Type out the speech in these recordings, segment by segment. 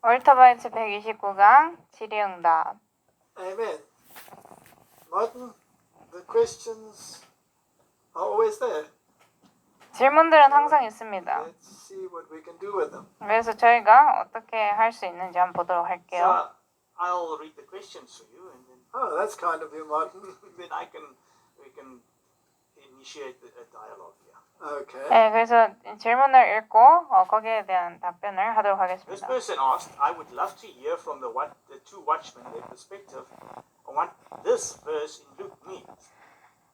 월터바이트 129강 질의응답. Amen. Martin, the questions are always there. 질문들은 항상 있습니다. Let's see what we can do with them. 그래서 저희가 어떻게 할 수 있는지 한번 보도록 할게요. So I'll read the questions for you, and then Oh, that's kind of you, Martin. then we can initiate a dialogue here. Okay. 네, 그래서 질문을 읽고 거기에 대한 답변을 하도록 This 하겠습니다. person asked, "I would love to hear from the two watchmen their perspective on what this verse in Luke means."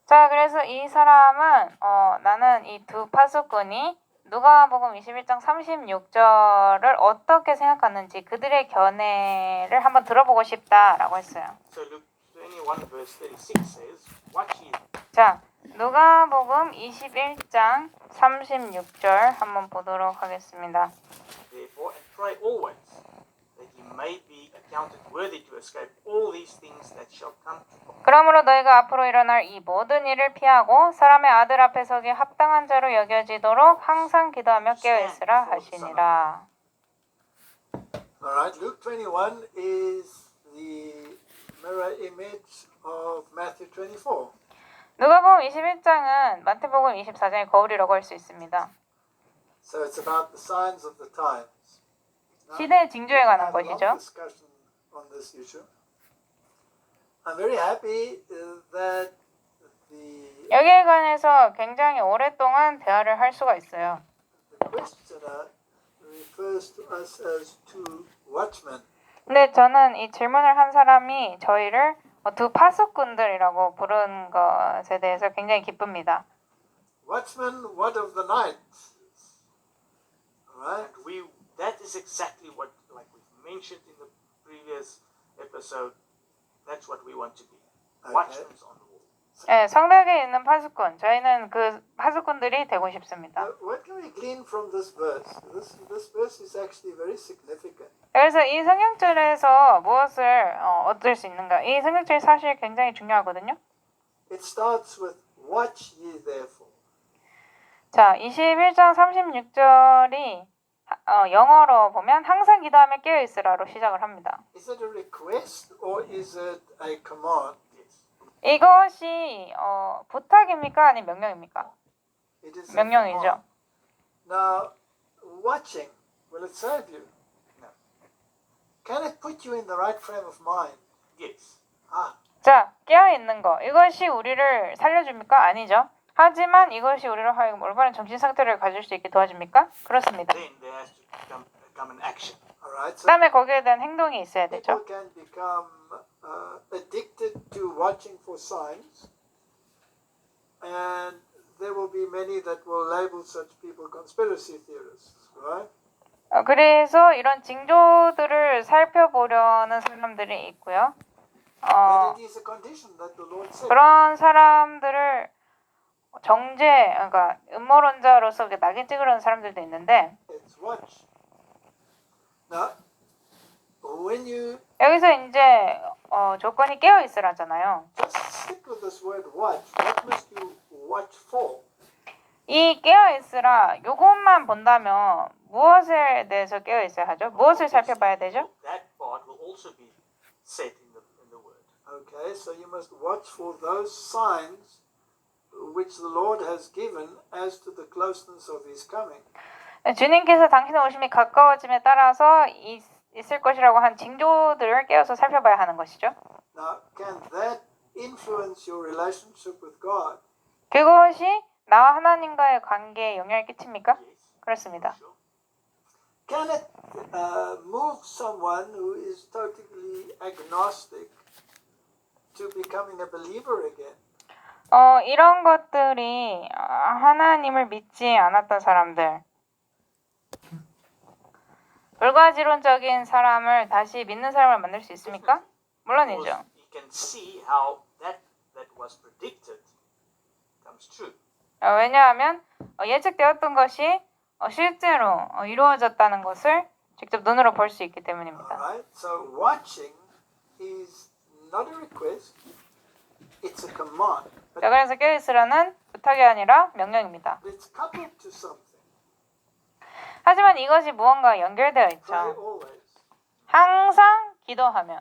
자, 그래서 이 사람은 나는 이 두 파수꾼이 누가복음 21장 36절을 어떻게 생각하는지 그들의 견해를 한번 들어보고 싶다라고 했어요. So Luke 21 verse 36 says, "Watch ye." 자, 누가복음 21장 36절 한번 보도록 하겠습니다. Therefore, and pray always that ye may be accounted worthy to escape all these things that shall come to pass. 그러므로 너희가 앞으로 일어날 이 모든 일을 피하고 사람의 아들 앞에 서기 합당한 자로 여겨지도록 항상 기도하며 깨어있으라 하시니라. All right. Luke 21 is the mirror image of Matthew 24. 누가복음 21장은 마태복음 24장의 거울이라고 할 수 있습니다. So it's about the signs of the times. 시대의 징조에 관한 Had a long 것이죠. discussion on this issue. I'm very happy that the 여기에 관해서 굉장히 오랫동안 대화를 할 수가 있어요. questioner refers to us as two watchmen. 근데 저는 이 질문을 한 사람이 저희를 두 파수꾼들이라고 부른 것에 대해서 굉장히 기쁩니다. Watchman, what of the night? All right. And that is exactly what, like we've mentioned in the previous episode, that's what we want to be. Okay. Watchmen on the wall. 네, 성벽에 있는 파수꾼. 저희는 그 파수꾼들이 되고 싶습니다. What can we glean from this verse? This verse is actually very significant. 그래서 이 성경절에서 무엇을 얻을 수 있는가? 이 성경절이 사실 굉장히 중요하거든요. It starts with watch ye therefore. 자, 21장 36절이 영어로 보면 항상 기도하며 깨어 있으라로 시작을 합니다. Is it a request or is it a command? Yes. 이것이 부탁입니까? 아니면 명령입니까? It is a 명령이죠. command. Now, watching, will it save you? No. Can it put you in the right frame of mind? Yes. 자, 깨어 있는 거. 이것이 우리를 살려줍니까? 아니죠. 하지만 이것이 우리로 하여금 올바른 정신 상태를 가질 수 있게 도와줍니까? 그렇습니다. Then there has to come an action. All right. So 그다음에 거기에 대한 행동이 있어야 되죠. people can become addicted to watching for signs, and there will be many that will label such people conspiracy theorists, right? 그래서 이런 징조들을 살펴보려는 사람들이 있고요. But it is a condition that the Lord said. 그런 사람들을 그러니까 음모론자로서 낙인 찍으려는 사람들도 있는데 It's watch. Now, when you 여기서 이제 조건이 깨어 있으라잖아요. just stick with this word watch, what must you watch for? 이 깨어 있으라 요것만 본다면 무엇에 대해서 깨어 있어야 하죠? 무엇을 살펴봐야 되죠? That part will also be said in the word. Okay, so you must watch for those signs which the Lord has given as to the closeness of His coming. 주님께서 당신의 오심이 가까워짐에 따라서 있을 것이라고 한 징조들을 깨어서 살펴봐야 하는 것이죠. Now, can that influence your relationship with God? 그것이 나와 하나님과의 관계에 영향을 끼칩니까? Yes. 그렇습니다. Sure. Can it move someone who is totally agnostic to becoming a believer again? 이런 것들이 하나님을 믿지 않았던 사람들, 불가지론적인 사람을 다시 믿는 사람을 만들 수 있습니까? 물론이죠. Because you can see how that was predicted comes true. 왜냐하면 예측되었던 것이 실제로 이루어졌다는 것을 직접 눈으로 볼 수 있기 때문입니다. Alright, so watching is not a request, it's a command. 자, 그래서 깨어있으라는 부탁이 아니라 명령입니다. But it's coupled to something. 하지만 이것이 무언가 연결되어 Pray 있죠. always. 기도하며.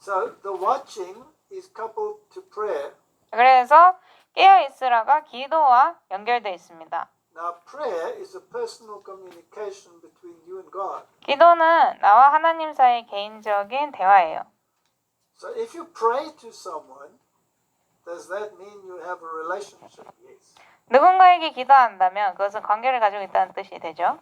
So the watching is coupled to prayer. 그래서 깨어 있으라가 기도와 연결되어 있습니다. Now prayer is a personal communication between you and God. 기도는 나와 하나님 사이의 개인적인 대화예요. So if you pray to someone, does that mean you have a relationship? Yes. 누군가에게 기도한다면 그것은 관계를 가지고 있다는 뜻이 되죠.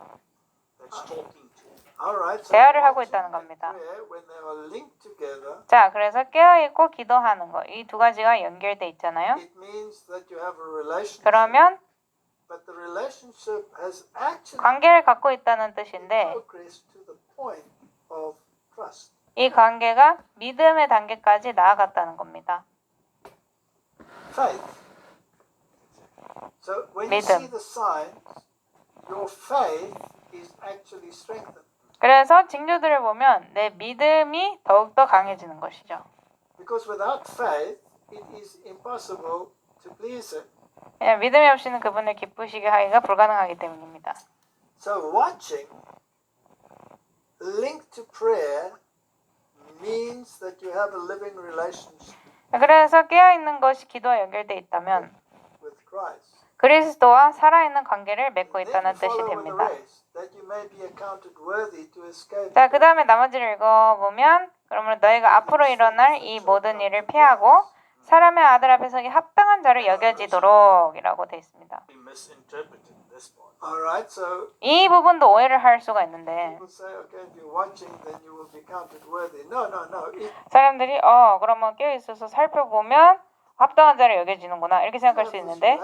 That's talking to. All right. So 대화를 하고 watching 있다는 and 겁니다. prayer, when they are linked together, 자, 그래서 깨어 있고 기도하는 거, 이 두 가지가 연결돼 있잖아요. it means that you have a relationship. 그러면 But the relationship has actually 관계를 갖고 있다는 뜻인데 progressed to the point of trust. 이 관계가 믿음의 단계까지 나아갔다는 겁니다. Faith. So when you 믿음. see the signs, your faith is actually strengthened. 그래서 징조들을 보면 내 믿음이 더욱더 강해지는 것이죠. Because without faith, it is impossible to please Him. 왜냐하면 믿음이 없이는 그분을 기쁘시게 하기가 불가능하기 때문입니다. So watching linked to prayer means that you have a living relationship 그래서 깨어있는 것이 기도와 연결되어 있다면 with Christ. 그리스도와 살아있는 관계를 맺고 Then 있다는 you 뜻이 follow with the 됩니다. rest, that you may be accounted worthy to escape. 자, 그 다음에 나머지를 읽어보면 그러므로 너희가 앞으로 일어날 이 모든 일을 피하고 사람의 아들 앞에 서기 합당한 자로 여겨지도록 이라고 되어 있습니다. We misinterpreted this part. All right, so 이 부분도 오해를 할 수가 있는데 people say, okay, if you're watching, then you will be counted worthy. No, no, no. 사람들이 그러면 깨어있어서 살펴보면 합당한 자로 여겨지는구나 이렇게 생각할 수 있는데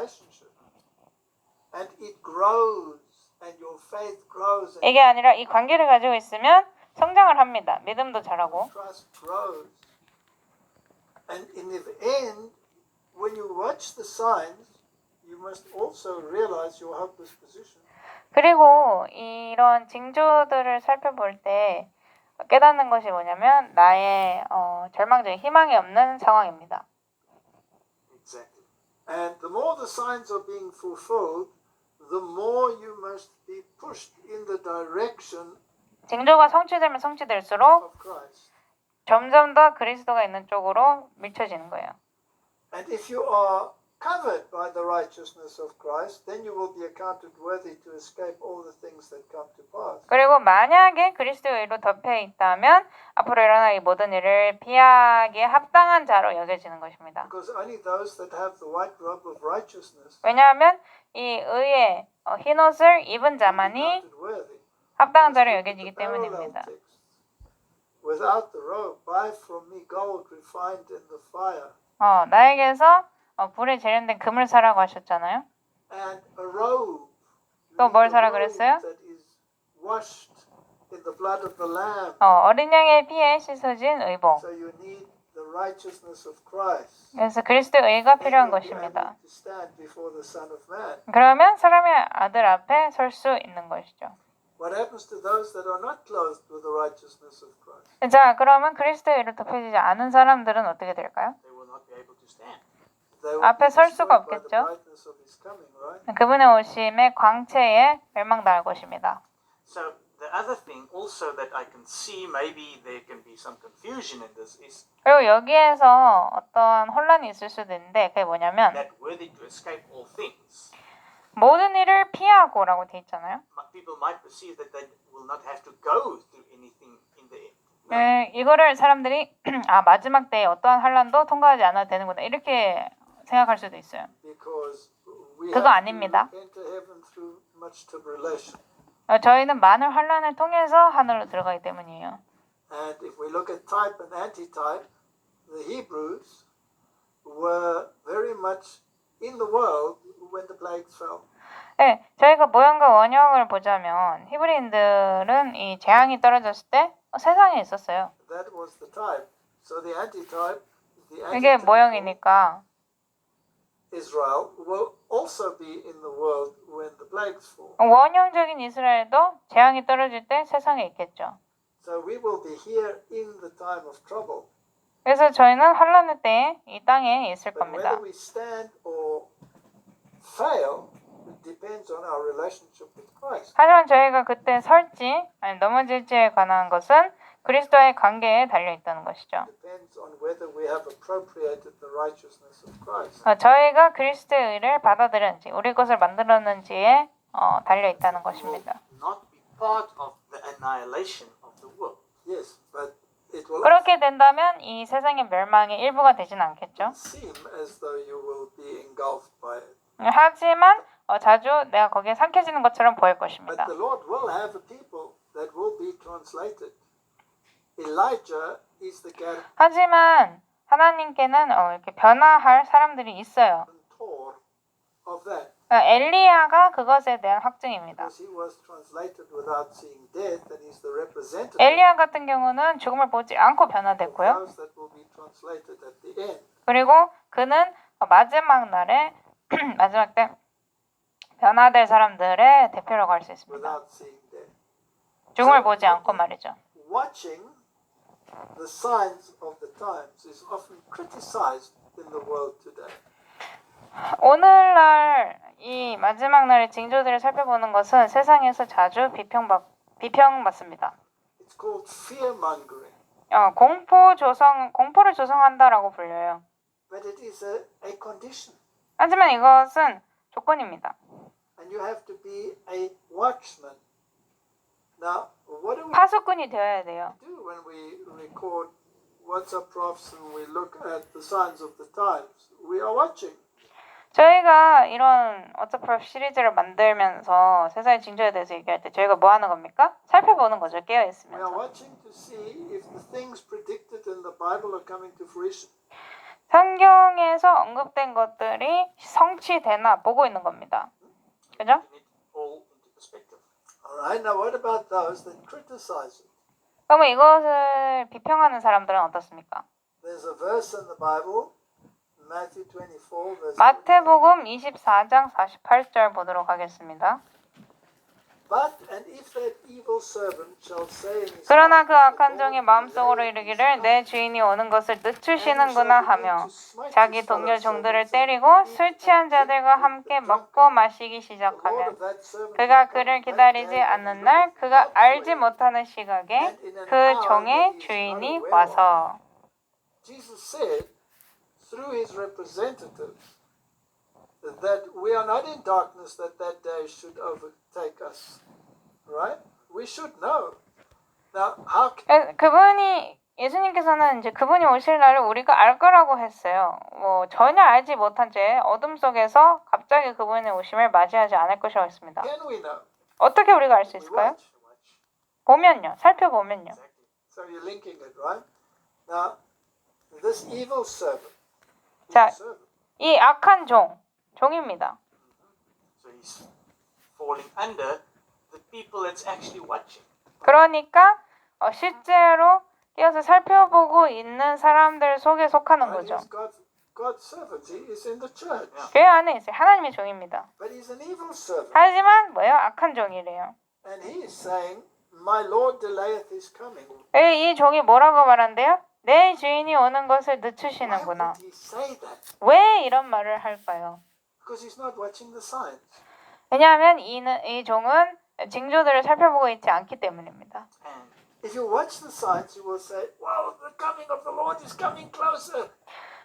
and it grows, and your faith grows, and 이게 아니라 이 관계를 가지고 있으면 성장을 합니다. 믿음도 자라고. trust grows. And in the end, when you watch the signs, you must also realize your hopeless position. 그리고 이런 징조들을 살펴볼 때 깨닫는 것이 뭐냐면 나의 절망적인 희망이 없는 상황입니다. Exactly. And the more the signs are being fulfilled, the more you must be pushed in the direction 징조가 성취되면 성취될수록 of Christ. 점점 더 그리스도가 있는 쪽으로 밀쳐지는 거예요. And if you are covered by the righteousness of Christ, then you will be accounted worthy to escape all the things that come to pass. 그리고 만약에 그리스도의 의로 덮여 있다면 앞으로 일어날 이 모든 일을 피하기에 합당한 자로 여겨지는 것입니다. Because only those that have the white robe of righteousness 왜냐하면 이 의의 흰옷을 입은 will be 자만이 counted worthy. 합당한 자로 Let's look at 여겨지기 the parallel 때문입니다. text. Without the robe, buy from me gold refined in the fire, 나에게서 불에 재련된 금을 사라고 하셨잖아요. and a robe. 또 뭘 A 사라 robe 그랬어요? that is washed in the blood of the lamb. 어린 양의 피에 씻어진 의복. So you need the righteousness of Christ. 그래서 그리스도의 의가 Then 필요한 you'll be able 것입니다. to stand before the Son of Man. 그러면 사람의 아들 앞에 설 수 있는 것이죠. What happens to those that are not clothed with the righteousness of Christ? 자, 그러면 그리스도의 의로 덮여지지 않은 사람들은 어떻게 될까요? They will not be able to stand. They will 앞에 be 설 수가 destroyed by the 없겠죠. brightness of His coming, right? 그분의 오심의 광채에 멸망당할 것입니다. So the other thing also that I can see, maybe there can be some confusion in this, is 그리고 여기에서 어떤 혼란이 있을 수도 있는데 그게 뭐냐면 that worthy to escape all things. 모든 일을 피하고라고 돼 있잖아요. People might perceive that they will not have to go through anything in the end. 이거를 사람들이 마지막 때에 어떠한 환란도 통과하지 않아도 되는구나 이렇게 생각할 수도 있어요. Because we 그거 have 아닙니다. to enter heaven through much tribulation. 저희는 많은 환란을 통해서 하늘로 들어가기 때문이에요. And if we look at type and antitype, the Hebrews were very much in the world when the plagues fell. 네, 저희가 모형과 원형을 보자면 히브리인들은 이 재앙이 떨어졌을 때 세상에 있었어요. That was the type. So the antitype, the 이게 antitype 모형이니까 Israel will also be in the world when the plagues fall. 원형적인 이스라엘도 재앙이 떨어질 때 세상에 있겠죠. So we will be here in the time of trouble. 그래서 저희는 환란의 때에 이 땅에 있을 But 겁니다. whether we stand or fail depends on our relationship with Christ. 하지만 저희가 그때 설지 아니 넘어질지에 관한 것은 그리스도와의 관계에 달려 있다는 것이죠. depends on whether we have appropriated the righteousness of Christ. 저희가 그리스도의 의를 받아들였는지 우리 것을 만들었는지에 달려 있다는 will 것입니다. not be part of the annihilation of the world. Yes, but it will 그렇게 된다면 이 세상의 멸망의 일부가 되지는 않겠죠. seem as though you will be engulfed by it. 하지만 자주 내가 거기에 삼켜지는 것처럼 보일 But 것입니다. the Lord will have a people that will be translated. Elijah is the 하지만 하나님께는 이렇게 변화할 사람들이 있어요. guarantor of that. 엘리야가 그것에 대한 확증입니다. Because he was translated without seeing death, and he's the representative 엘리야 같은 경우는 죽음을 보지 않고 of 변화됐고요. those that will be translated at the end. 그리고 그는 마지막 날에 마지막 때 변화될 사람들의 대표라고 할 수 있습니다. Without seeing death. 죽음을 보지 않고 말이죠. Watching the signs of the times is often criticized in the world today. 오늘날 이 마지막 날의 징조들을 살펴보는 것은 세상에서 자주 비평받습니다. It's called fear mongering, 공포를 조성한다라고 불려요. but it is a condition, 하지만 이것은 조건입니다. and you have to be a watchman. Now, what do we 파수꾼이 되어야 돼요. do when we record WhatsApp profs and we look at the signs of the times? We are watching. 저희가 이런 어쩌프 시리즈를 만들면서 세상의 징조에 대해서 얘기할 때 저희가 뭐 하는 겁니까? 살펴보는 거죠. 깨어 We are 있으면서. watching to see if the things predicted in the Bible are coming to fruition. 성경에서 언급된 것들이 성취되나 보고 있는 겁니다. 그죠? Putting it all into perspective. All right. Now, what about those that criticize it? 그러면 이것을 비평하는 사람들은 어떻습니까? There's a verse in the Bible, Matthew 24, verse 28. 마태복음 24장 48절 보도록 하겠습니다. But and if that evil servant shall say in his 그러나 heart, 그 악한 The 종이 Lord 마음속으로 delayeth his 이르기를 coming, 내 주인이 오는 것을 and he 늦추시는구나 shall begin 하며 to smite 자기 his 동료 fellow 종들을 servants, 때리고 and eat 술 and 취한 drink 자들과 with 함께 the 먹고 drunken. 마시기 The Lord 시작하면 of that servant 그가 will 그를 come that 기다리지 day and 않는 날 looketh 그가 not for 알지 him, 못하는 시각에 and in an 그 hour that 종의 he is not 주인이 aware of. 와서. Jesus said through his representatives that we are not in darkness that that day should overtake us. Right? We should know. Now, how can 그분이 예수님께서는 이제 그분이 오실 날을 우리가 알 거라고 했어요. 전혀 알지 못한 채 어둠 속에서 갑자기 그분의 오심을 맞이하지 않을 것이라고 했습니다. we know? 어떻게 우리가 알 수 We 있을까요? watch. 보면요. 살펴보면요. Exactly. So you're linking it, right? Now, this evil servant is 자, a servant. 이 악한 종입니다. So he's falling under the people that's actually watching. 그러니까 실제로 깨어서 살펴보고 있는 사람들 속에 속하는 Right? 거죠. He's God's servant. He is in the church. Yeah. 교회 안에 있어요. 하나님의 종입니다. But he's an evil servant. 하지만 뭐예요? 악한 종이래요. And he is saying, My Lord delayeth his coming. 이 종이 뭐라고 말한대요? 내 주인이 오는 것을 Why 늦추시는구나. would he say that? 왜 이런 말을 할까요? Because he's not watching the signs. 왜냐하면 이 종은 징조들을 살펴보고 있지 않기 때문입니다. And If you watch the signs, you will say, Wow, the coming of the Lord is coming closer.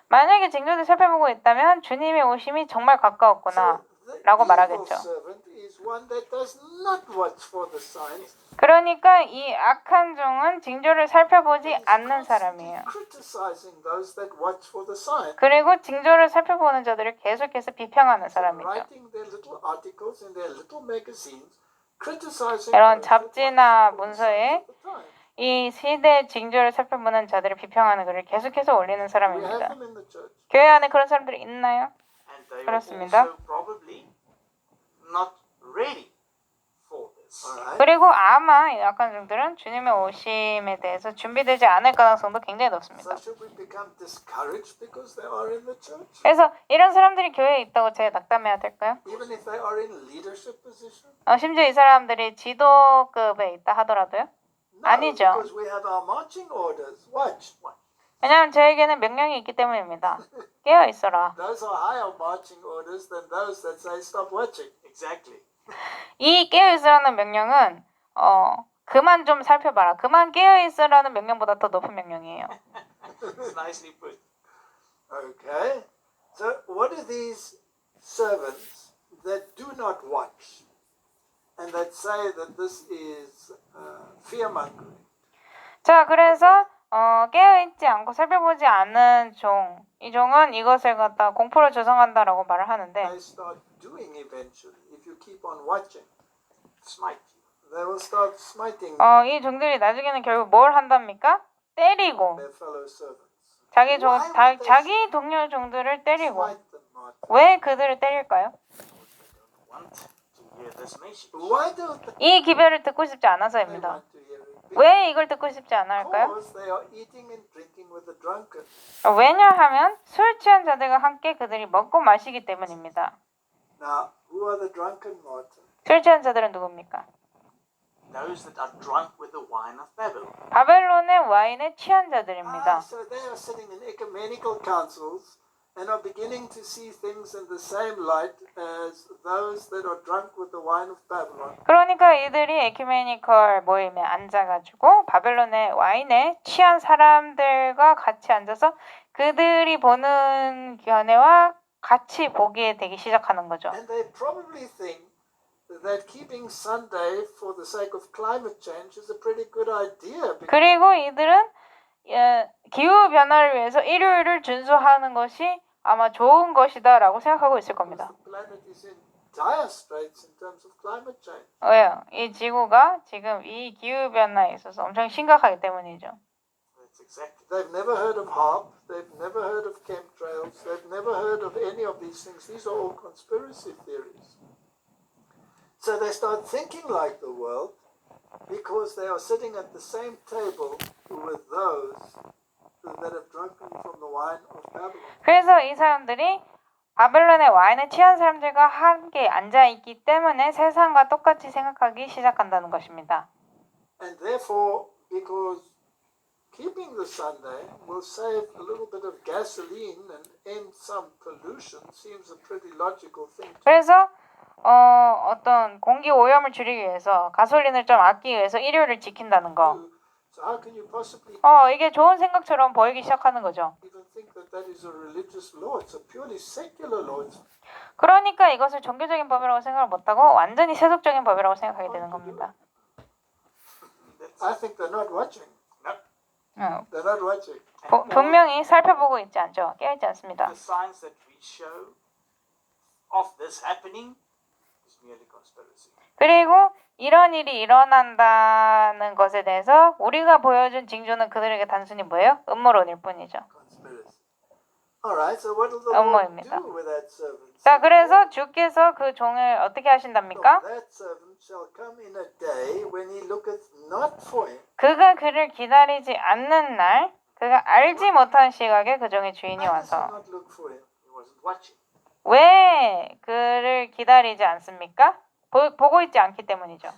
만약에 징조들을 살펴보고 있다면 주님의 오심이 정말 가까웠구나 the 라고 evil 말하겠죠. servant is one that does not watch for the signs. 그러니까 이 악한 종은 징조를 살펴보지 He's 않는 constantly 사람이에요. criticizing those that watch for the signs. 그리고 징조를 살펴보는 자들을 계속해서 비평하는 사람이죠. Writing their little articles in their little magazines, criticizing 이런 those that 잡지나 watch for the 문서에 signs of the times. 이 시대의 징조를 살펴보는 자들을 비평하는 글을 계속해서 올리는 We have 사람입니다. them in the church. 교회 안에 그런 사람들이 있나요? and they are 그렇습니다. also probably not ready for this. Alright. 그리고 아마 이 악한 종들은 주님의 오심에 대해서 준비되지 않을 가능성도 굉장히 So 높습니다. should we become discouraged because they are in the church? 그래서 이런 사람들이 교회에 있다고 제가 낙담해야 될까요? Even if they are in leadership position? 심지어 이 사람들이 지도급에 있다 하더라도요? No, 아니죠. because we have our marching orders. Watch. 왜냐하면 저에게는 명령이 있기 때문입니다. 깨어 있어라. Those are higher marching orders than those that say stop watching. Exactly. 이 깨어 있으라는 명령은 그만 좀 살펴봐라. 그만 깨어있으라는 명령보다 더 높은 명령이에요. It's nicely put. Okay. So, what are these servants that do not watch and that say that this is fear mongering? 자, 그래서 깨어있지 않고 살펴보지 않는 종. 이 종은 이것을 갖다 공포를 조성한다라고 말을 하는데 They start doing eventually. If you keep on watching, Smite you. they will start smiting 이 종들이 나중에는 결국 뭘 한답니까? 때리고 their fellow servants. 자기 동료 종들을 때리고 Smite them not. 왜 그들을 때릴까요? Don't want to hear this message. Why don't they 이 기별을 듣고 싶지 않아서입니다. want to hear it? 왜 이걸 듣고 싶지 않을까요? Because they are eating and drinking with the drunken. 왜냐하면 술 취한 자들과 함께 그들이 먹고 마시기 때문입니다. Now, who are the drunken, Martin? 술 취한 자들은 누굽니까? Those that are drunk with the wine of Babylon. 바벨론의 와인에 취한 자들입니다. So they are sitting in ecumenical councils and are beginning to see things in the same light as those that are drunk with the wine of Babylon. 그러니까 이들이 에큐메니컬 모임에 앉아가지고 바벨론의 와인에 취한 사람들과 같이 앉아서 그들이 보는 견해와 같이 보게 되기 시작하는 거죠. And they probably think that keeping Sunday for the sake of climate change is a pretty good idea because 그리고 이들은 기후 변화를 위해서 일요일을 준수하는 것이 아마 좋은 것이다라고 생각하고 있을 겁니다. the planet is in dire straits in terms of climate change. 왜요? 이 지구가 지금 이 기후 변화에 있어서 엄청 심각하기 때문이죠. That's exactly. They've never heard of HARP, they've never heard of chemtrails, they've never heard of any of these things. These are all conspiracy theories. So they start thinking like the world because they are sitting at the same table with those that have drunken from the wine of Babylon. 그래서 이 사람들이 바벨론의 와인에 취한 사람들과 함께 앉아 있기 때문에 세상과 똑같이 생각하기 시작한다는 것입니다. And therefore, because keeping the Sunday will save a little bit of gasoline and end some pollution seems a pretty logical thing to 그래서 어떤 공기 오염을 줄이기 위해서 가솔린을 좀 아끼기 위해서 일요일을 지킨다는 거. do. So how can you possibly 이게 좋은 생각처럼 보이기 시작하는 거죠. even think that that is a religious law? It's a purely secular law. It's 그러니까 이것을 종교적인 법이라고 생각을 못하고 완전히 세속적인 법이라고 생각하게 되는 겁니다. I think they're not watching. 응. They're not watching. 분명히 살펴보고 있지 않죠. 깨어있지 않습니다. The signs that we show of this happening is merely conspiracy. 그리고 이런 일이 일어난다는 것에 대해서 우리가 보여준 징조는 그들에게 단순히 뭐예요? 음모론일 뿐이죠. Conspiracy. All right. So what will the Lord 음모입니다. do with that servant? 자, 그래서 주께서 그 종을 어떻게 하신답니까? That servant shall come in a day when he looketh not for him. 그가 그를 기다리지 않는 날, 그가 알지 못한 시각에 그 종의 주인이 Why does he 와서 not look for him? He wasn't watching. 왜 그를 기다리지 않습니까? 보고 있지 않기 때문이죠.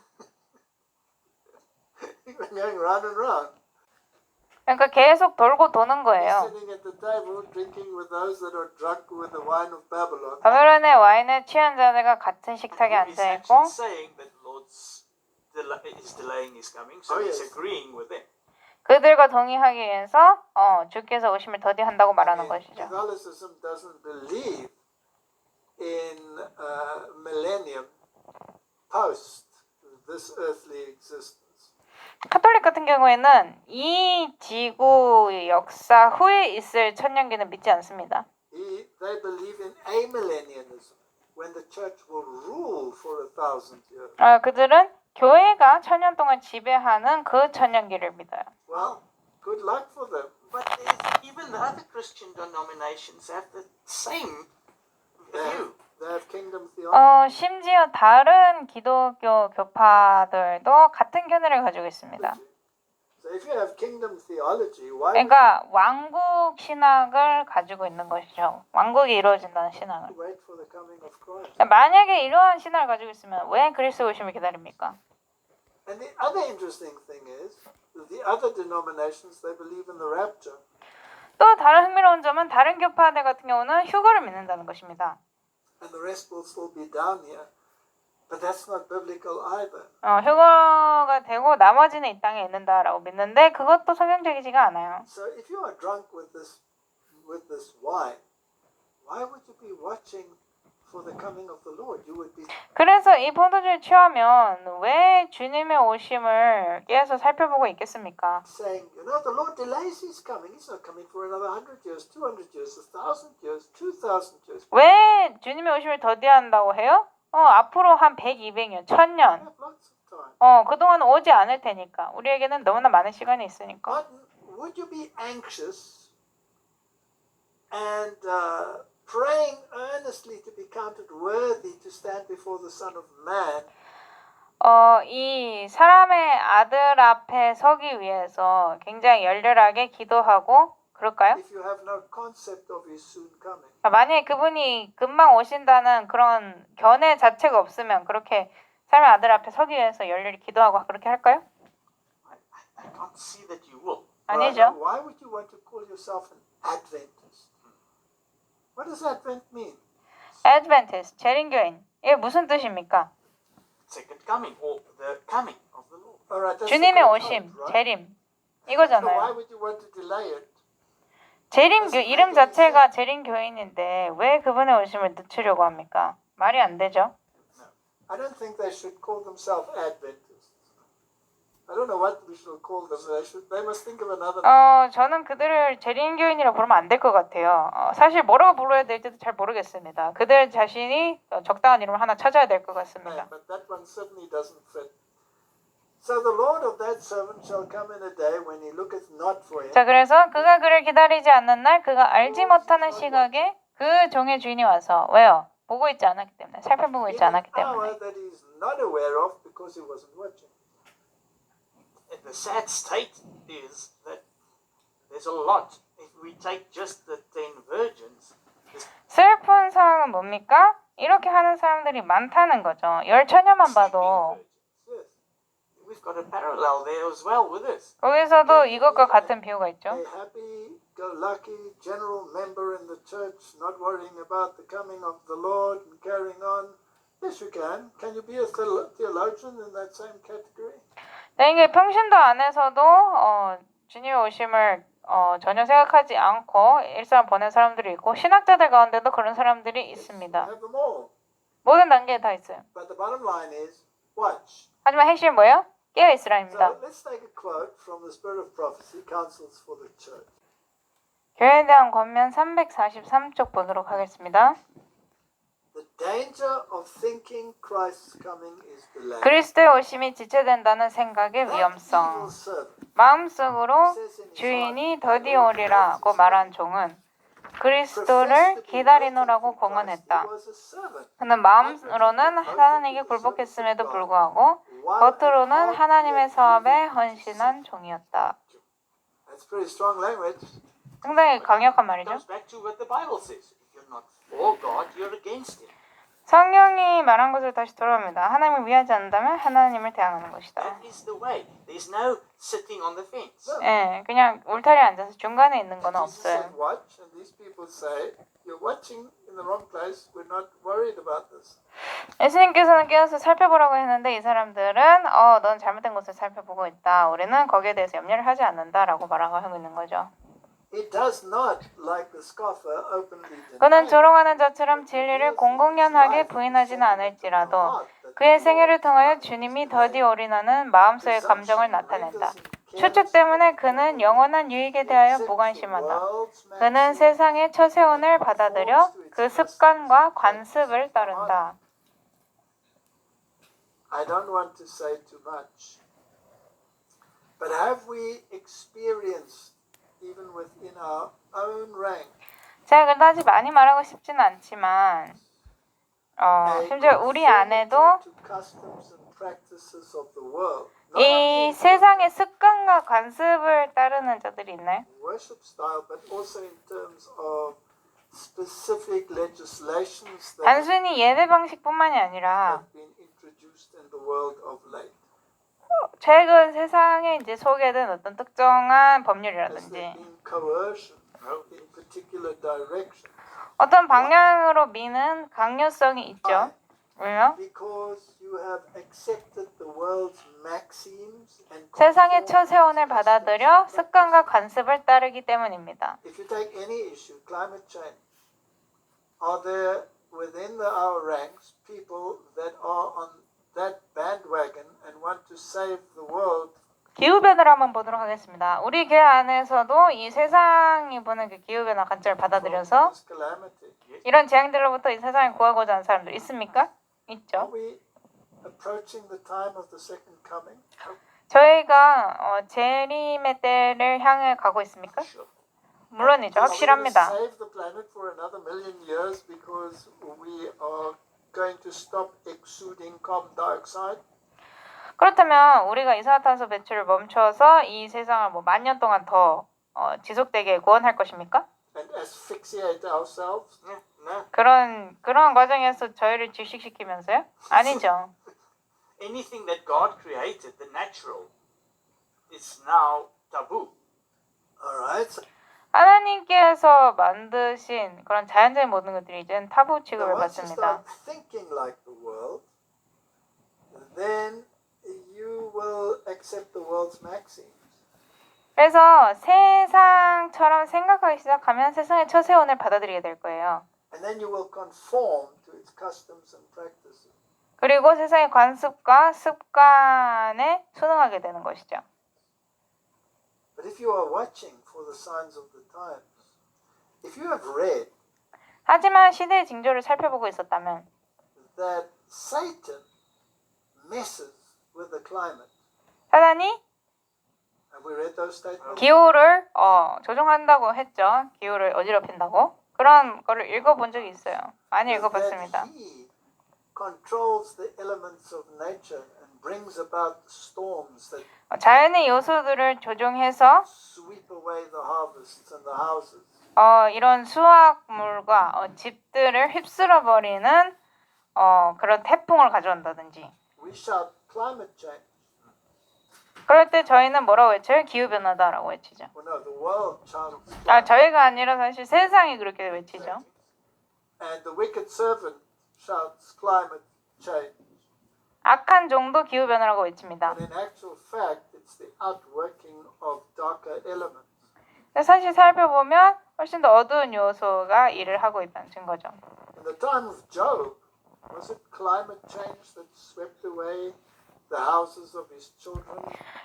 He's been going round and round. 그러니까 계속 돌고 도는 He's 거예요. sitting at the table drinking with those that are drunk with the wine of Babylon. 바벨론의 와인에 취한 자들과 같은 식탁에 And he's 앉아 actually 있고 saying that the Lord is delaying his coming, so Oh, he's yes. agreeing with them. 그들과 동의하기 위해서 주께서 오심을 더디한다고 말하는 And 것이죠. Catholicism doesn't believe in millennium post this earthly existence. 카톨릭 같은 경우에는 이 지구 역사 후에 있을 천년기는 믿지 않습니다. They believe in amillennialism, when the church will rule for 1,000 years. 그들은 교회가 천년 동안 지배하는 그 천년기를 믿어요. Well, good luck for them. But there's, even the other Christian denominations have the same view. They have kingdom theology. 심지어 다른 기독교 교파들도 같은 견해를 가지고 있습니다. So if you have kingdom theology, why would 그러니까 왕국 신학을 가지고 있는 것이죠. 왕국이 이루어진다는 신학을. you wait for the coming of Christ? 만약에 이러한 신학을 가지고 있으면 왜 그리스도 오심을 기다립니까? And the other interesting thing is, the other denominations, they believe in the rapture. 또 다른 흥미로운 점은 다른 교파들 같은 경우는 휴거를 믿는다는 것입니다. And the rest will still be down here. But that's not biblical either. 휴거가 되고 나머지는 이 땅에 있는다라고 믿는데 그것도 성경적이지가 않아요. So if you are drunk with this wine, why would you be watching for the coming of the Lord? You would be 그래서 이 포도주에 취하면 왜 주님의 오심을 깨어서 살펴보고 있겠습니까? saying, you know, the Lord delays his coming. He's not coming for another 100 years, 200 years, 1,000 years, 2,000 years. 왜 주님의 오심을 더디한다고 해요? 앞으로 한 100, 200년, 1000년. We have lots of time. 그동안 오지 않을 테니까. 우리에게는 너무나 많은 시간이 있으니까. But would you be anxious and praying earnestly to be counted worthy to stand before the Son of Man? 이 사람의 아들 앞에 서기 위해서 굉장히 열렬하게 기도하고 그럴까요? If you have no concept of his soon coming. 만약에 그분이 금방 오신다는 그런 견해 자체가 없으면 그렇게 사람의 아들 앞에 서기 위해서 열렬히 기도하고 그렇게 할까요? I can't see that you will. 아니죠. Why would you want to call yourself an Adventist? What does Advent mean? Adventist, 재림교인. 이게 무슨 뜻입니까? Second coming or the coming of the Lord. All right, that's 주님의 the 오심, concept, right? 재림. So why 이거잖아요. would you want to delay it? 재림교 이름 자체가 재림교인인데 왜 그분의 오심을 늦추려고 합니까? 말이 안 되죠. I don't think they should call themselves Adventists. I don't know what we should call them. They must think of another name. 저는 그들을 재림교인이라고 부르면 안 될 것 같아요. 사실 뭐라고 불러야 될지도 잘 모르겠습니다. 그들 자신이 적당한 이름을 하나 찾아야 될 것 같습니다. But that one certainly doesn't fit. So the Lord of that servant shall come in a day when he looketh not for him. 자, 그래서 그가 그를 기다리지 않는 날 그가 알지 못하는 시각에 그 종의 주인이 와서 왜요? 보고 있지 않았기 때문에 살펴보고 있지 In an 않았기 때문에 hour that he is not aware of because he wasn't watching. And the sad state is that there's a lot. If we take just the 10 virgins, 슬픈 상황은 뭡니까? 이렇게 하는 사람들이 많다는 거죠. 열 처녀만 봐도 Yes. we've got a parallel there as well with this. 거기서도 이것과 같은 비유가 있죠. A happy-go-lucky general member in the church, not worrying about the coming of the Lord and carrying on. Yes, you can. Can you be a theologian in that same category? 네, 이게 평신도 안에서도 주님의 오심을 전혀 생각하지 않고 일상을 보낸 사람들이 있고 신학자들 가운데도 그런 사람들이 있습니다. Have them all. 모든 단계에 다 있어요. But the bottom line is, watch. 하지만 핵심이 뭐예요? 깨어 So 있으라입니다. let's take a quote from the Spirit of Prophecy, Counsels for the Church. 교회에 대한 권면 343쪽 보도록 하겠습니다. The danger of thinking Christ's coming is delayed. 그리스도의 오심이 지체된다는 생각의 That 위험성. evil servant 마음속으로 says in his 주인이 heart, 더디 오리라고 말한 종은 그리스도를 기다리노라고 공언했다. He was a servant. 그는 마음으로는 하나님에게 굴복했음에도 불구하고 겉으로는 하나님의 사업에 헌신한 종이었다. That's pretty strong language. 상당히 강력한 It 말이죠. comes back to what the Bible says. If you're not for God, you're against Him. 성경이 말한 것을 다시 돌아옵니다. 하나님을 위하지 않는다면 하나님을 대항하는 것이다. That is the way. There's no sitting on the fence. 예, 그냥 울타리에 앉아서 중간에 있는 건 Jesus said, 없어요. watch, and these people say, you're watching in the wrong place. We're not worried about this. 예수님께서는 깨어서 살펴보라고 했는데 이 사람들은 넌 잘못된 곳을 살펴보고 있다. 우리는 거기에 대해서 염려를 하지 않는다라고 말하고 있는 거죠. It does not, like the scoffer, openly 그는 deny. 조롱하는 자처럼 진리를 공공연하게 부인하지는 않을지라도 그의 생애를 통하여 주님이 더디 올인하는 마음속의 감정을 나타낸다. 추측 때문에 그는 영원한 유익에 대하여 무관심하다. 그는 세상의 처세원을 받아들여 그 습관과 관습을 따른다. I don't want to say too much, but have we experienced, even within our own rank, 제가 그다지 많이 말하고 싶지는 않지만 심지어 우리 안에도 to customs and practices of the world, not 이 only in 세상의 습관과 관습을 따르는 자들이 있나요? worship style, but also in terms of specific legislations that 단순히 예배 방식뿐만이 아니라 have been introduced in the world of late. 최근 세상에 이제 소개된 어떤 특정한 Has there 법률이라든지 been coercion in particular direction? 어떤 방향으로 미는 강요성이 있죠. 왜요? Because you have accepted the world's maxims and 세상의 conformed 처세원을 to its 받아들여 customs and 습관과 practices. 관습을 따르기 때문입니다. If you take any issue, climate change, are there within our ranks people that are on that bandwagon and want to save the world? 기후변화를 한번 보도록 하겠습니다. 우리 교회 안에서도 이 세상이 보는 그 기후변화 관점을 From 받아들여서 this calamity? 이런 재앙들로부터 이 세상을 구하고자 하는 사람들 있습니까? Are 있죠. we approaching the time of the second coming? 저희가 재림의 때를 향해 가고 있습니까? Sure. 물론이죠. Are we going to 확실합니다. save the planet for another million years because we are going to stop exuding carbon dioxide? 그렇다면 우리가 이산화탄소 배출을 멈춰서 이 세상을 뭐 만 년 동안 더 지속되게 구원할 것입니까? And asphyxiate ourselves? Yeah, no. 그런 과정에서 저희를 질식시키면서요? 아니죠. Anything that God created, the natural, is now taboo. Alright. 하나님께서 만드신 그런 자연적인 모든 것들이 이제는 타부 Now, 취급을 once you 받습니다. start thinking like the world, then you will accept the world's maxims. 그래서 세상처럼 생각하기 시작하면 세상의 처세원을 받아들이게 될 거예요. And then you will conform to its customs and practices. 그리고 세상의 관습과 습관에 순응하게 되는 것이죠. But if you are watching for the signs of the times, if you have read 하지만 시대의 징조를 살펴보고 있었다면 that Satan messes with the climate, 사단이 have we read those statements? 기후를 조종한다고 했죠. 기후를 어지럽힌다고. 그런 거를 읽어본 적이 있어요. 많이 읽어봤습니다. That he controls the elements of nature and brings about storms that 자연의 요소들을 조종해서 sweep away the harvests and the houses. 이런 수확물과 집들을 휩쓸어버리는 그런 태풍을 가져온다든지. We shout climate change. 그럴 때 저희는 뭐라고 외쳐요? 기후변화다라고 외치죠. Well, no, the world shouts 저희가 아니라 사실 세상이 그렇게 외치죠. and the wicked servant shouts climate change. 악한 종도 기후변화라고 외칩니다. But in actual fact, it's the outworking of darker elements. 사실 살펴보면 훨씬 더 어두운 요소가 일을 하고 있다는 증거죠. In the time of Job, was it climate change that swept away the houses of his children?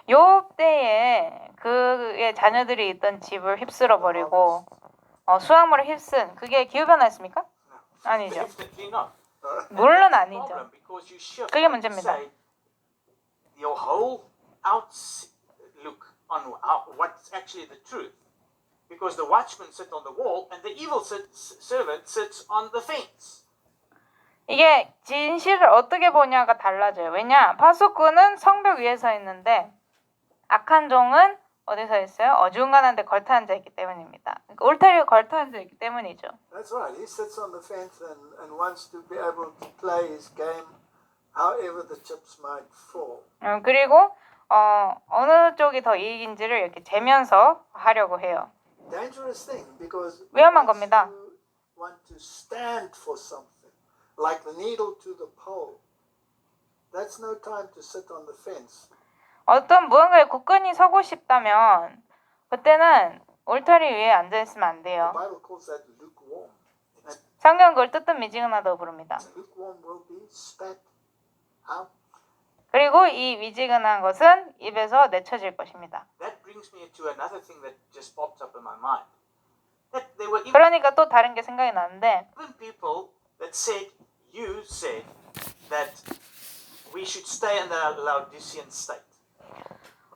욥 때에 그의 자녀들이 있던 집을 휩쓸어 버리고 수확물을 휩쓴 그게 기후변화였습니까? 아니죠. Definitely not. 물론 That's the 아니죠. problem, because you shift 그게 what you 문제입니다. say, your whole outlook on what's actually the truth. Because the watchman sits on the wall and the evil servant sits on the fence. 이게 진실을 어떻게 보냐가 달라져요. 왜냐? 파수꾼은 성벽 위에 서 있는데 악한 종은 어디 서 있어요? 어중간한 데 걸터 앉아 있기 때문입니다. 그러니까 울타리 위에 걸터 앉아 있기 때문이죠. That's right. He sits on the fence and wants to be able to play his game however the chips might fall. 그리고 어느 쪽이 더 이익인지를 이렇게 재면서 하려고 해요. Dangerous thing because 위험한 once 겁니다. you want to stand for something, like the needle to the pole, that's no time to sit on the fence. 어떤 무언가에 굳건히 서고 싶다면 그때는 울타리 위에 앉아 있으면 안 The 돼요. Bible calls that lukewarm. And 성경 그걸 뜨뜻미지근하다고 부릅니다. lukewarm will be spat out. 그리고 이 미지근한 것은 입에서 내쳐질 것입니다. That brings me to another thing that just popped up in my mind. That there were 그러니까 또 다른 게 생각이 나는데 even people that said, you said that we should stay in the Laodicean state.